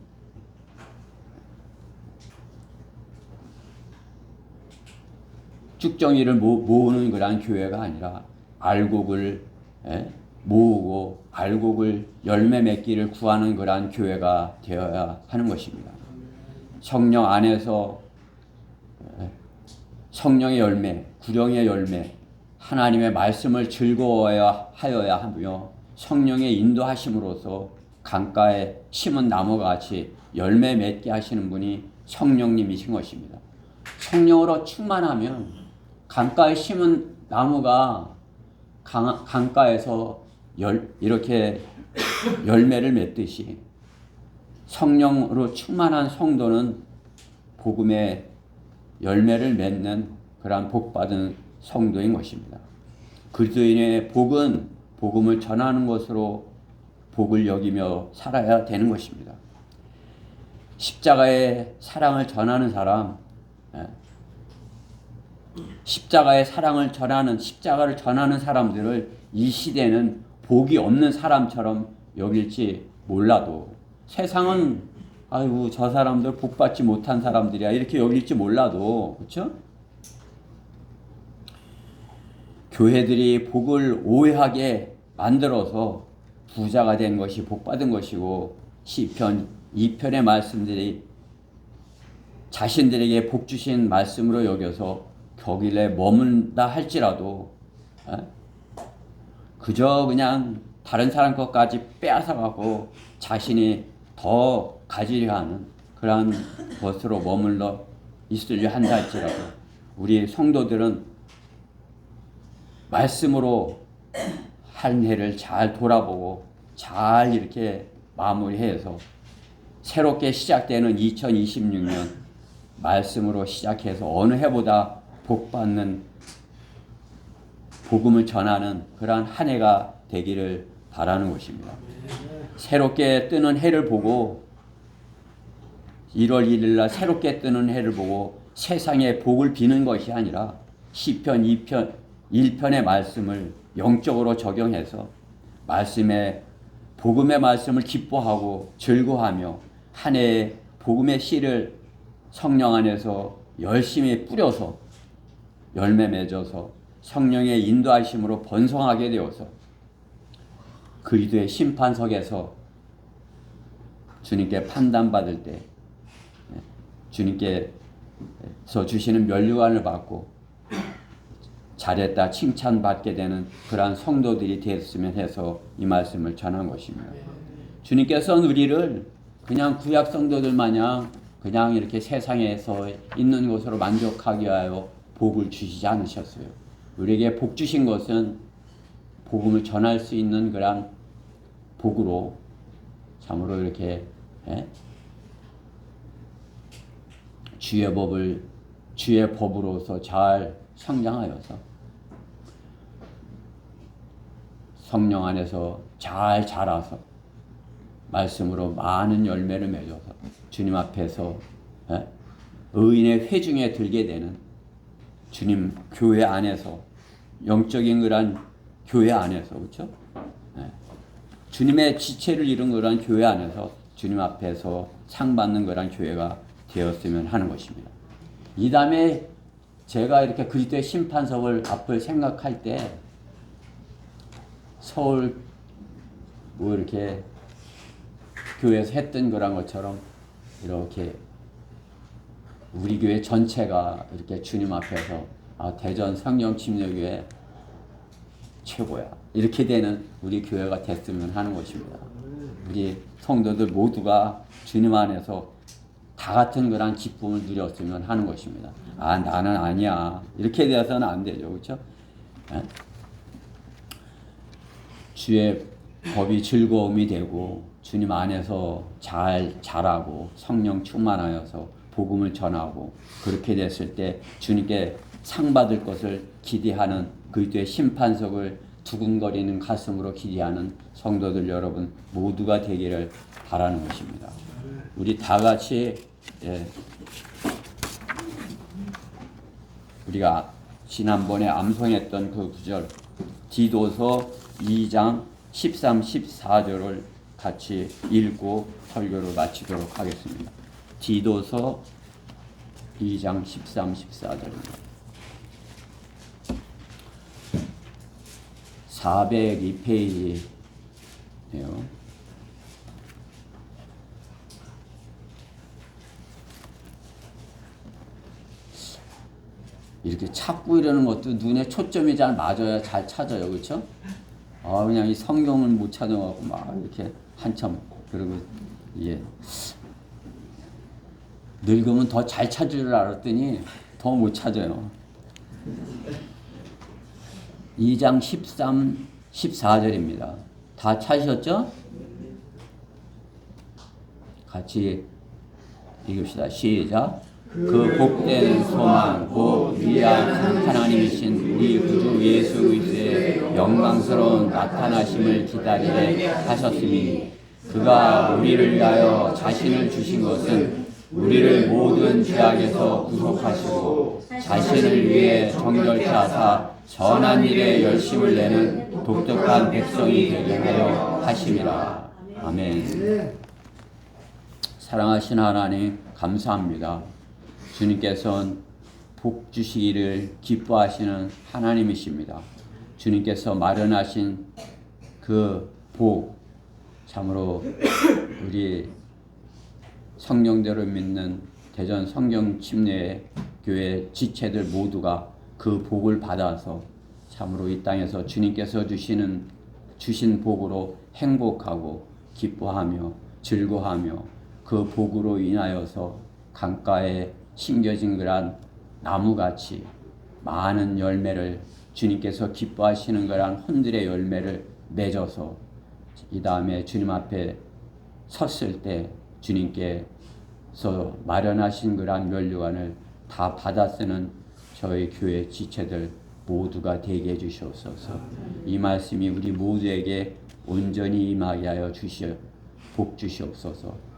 쭉정이를 모으는 그런 교회가 아니라 알곡을 모으고 알곡을 열매 맺기를 구하는 그러한 교회가 되어야 하는 것입니다. 성령 안에서 성령의 열매, 구령의 열매, 하나님의 말씀을 즐거워하여야 하며 성령의 인도하심으로써 강가에 심은 나무가 같이 열매 맺게 하시는 분이 성령님이신 것입니다. 성령으로 충만하면 강가에 심은 나무가 강가에서 이렇게 열매를 맺듯이 성령으로 충만한 성도는 복음의 열매를 맺는 그러한 복받은 성도인 것입니다. 그리스도인의 복은 복음을 전하는 것으로 복을 여기며 살아야 되는 것입니다. 십자가의 사랑을 전하는 사람, 십자가의 사랑을 전하는 십자가를 전하는 사람들을 이 시대는 복이 없는 사람처럼 여길지 몰라도 세상은 아이고 저 사람들 복 받지 못한 사람들이야 이렇게 여길지 몰라도 그렇죠? 교회들이 복을 오해하게 만들어서 부자가 된 것이 복 받은 것이고 시편 2편의 말씀들이 자신들에게 복 주신 말씀으로 여겨서 거길에 머문다 할지라도 그저 그냥 다른 사람 것까지 빼앗아가고 자신이 더 가지려 하는 그러한 것으로 머물러 있으려 한다 할지라도 우리 성도들은 말씀으로 한 해를 잘 돌아보고 잘 이렇게 마무리해서 새롭게 시작되는 2026년 말씀으로 시작해서 어느 해보다 복받는 복음을 전하는 그러한 한 해가 되기를 바라는 것입니다. 새롭게 뜨는 해를 보고 1월 1일 날 새롭게 뜨는 해를 보고 세상에 복을 비는 것이 아니라 시편 2편 1편의 말씀을 영적으로 적용해서 복음의 말씀을 기뻐하고 즐거워하며 한 해의 복음의 씨를 성령 안에서 열심히 뿌려서 열매 맺어서 성령의 인도하심으로 번성하게 되어서 그리스도의 심판석에서 주님께 판단받을 때 주님께서 주시는 면류관을 받고 잘했다 칭찬받게 되는 그러한 성도들이 되었으면 해서 이 말씀을 전한 것입니다. 주님께서는 우리를 그냥 구약 성도들 마냥 그냥 이렇게 세상에서 있는 것으로 만족하게 하여 복을 주시지 않으셨어요. 우리에게 복 주신 것은 복음을 전할 수 있는 그런 복으로 참으로 이렇게 주의 법으로서 잘 성장하여서 성령 안에서 잘 자라서 말씀으로 많은 열매를 맺어서 주님 앞에서 의인의 회중에 들게 되는 주님 교회 안에서 영적인 그런 교회 안에서 그렇죠? 주님의 지체를 이룬 그런 교회 안에서 주님 앞에서 상 받는 그런 교회가 되었으면 하는 것입니다. 이 다음에 제가 이렇게 그리스도의 심판석을 앞을 생각할 때 서울 이렇게 교회에서 했던 그런 것처럼 이렇게 우리 교회 전체가 이렇게 주님 앞에서 대전 성령침례교회 최고야 이렇게 되는 우리 교회가 됐으면 하는 것입니다. 우리 성도들 모두가 주님 안에서 다 같은 그런 기쁨을 누렸으면 하는 것입니다. 나는 아니야 이렇게 되어서는 안 되죠, 그렇죠? 주의 법이 즐거움이 되고 주님 안에서 잘 자라고 성령 충만하여서 복음을 전하고 그렇게 됐을 때 주님께 상 받을 것을 기대하는 그리스도의 심판석을 두근거리는 가슴으로 기대하는 성도들 여러분 모두가 되기를 바라는 것입니다. 우리 다 같이 우리가 지난번에 암송했던 그 구절 디도서 2장 13, 14절을 같이 읽고 설교를 마치도록 하겠습니다. 디도서 2장 13, 14절입니다. 402페이지예요. 이렇게 찾고 이러는 것도 눈에 초점이 잘 맞아야 잘 찾아요. 그렇죠? 그냥 이 성경을 못 찾아갖고 막 이렇게 한참 그러고 예. 늙으면 더 잘 찾을 줄 알았더니 더 못 찾아요. 2장 13, 14절입니다. 다 찾으셨죠? 같이 읽읍시다. 시작. 그 복된 소망 곧 위대한 하나님이신 우리 구주 예수 그리스도의 영광스러운 나타나심을 기다리게 하셨으니 그가 우리를 위하여 자신을 주신 것은 우리를 모든 죄악에서 구속하시고 자신을 위해 정결케 하사 선한 일에 열심을 내는 독특한 백성이 되게 하여 하심이라. 아멘. 사랑하신 하나님 감사합니다. 주님께서는 복 주시기를 기뻐하시는 하나님이십니다. 주님께서 마련하신 그 복, 참으로 우리 성령대로 믿는 대전 성경침례교회 지체들 모두가 그 복을 받아서 참으로 이 땅에서 주님께서 주신 복으로 행복하고 기뻐하며 즐거워하며 그 복으로 인하여서 강가에 심겨진 그런 나무같이 많은 열매를 주님께서 기뻐하시는 그런 혼들의 열매를 맺어서 이 다음에 주님 앞에 섰을 때 주님께서 마련하신 그런 면류관을 다 받아 쓰는 저희 교회 지체들 모두가 되게 해주시옵소서. 이 말씀이 우리 모두에게 온전히 임하게 하여 복 주시옵소서.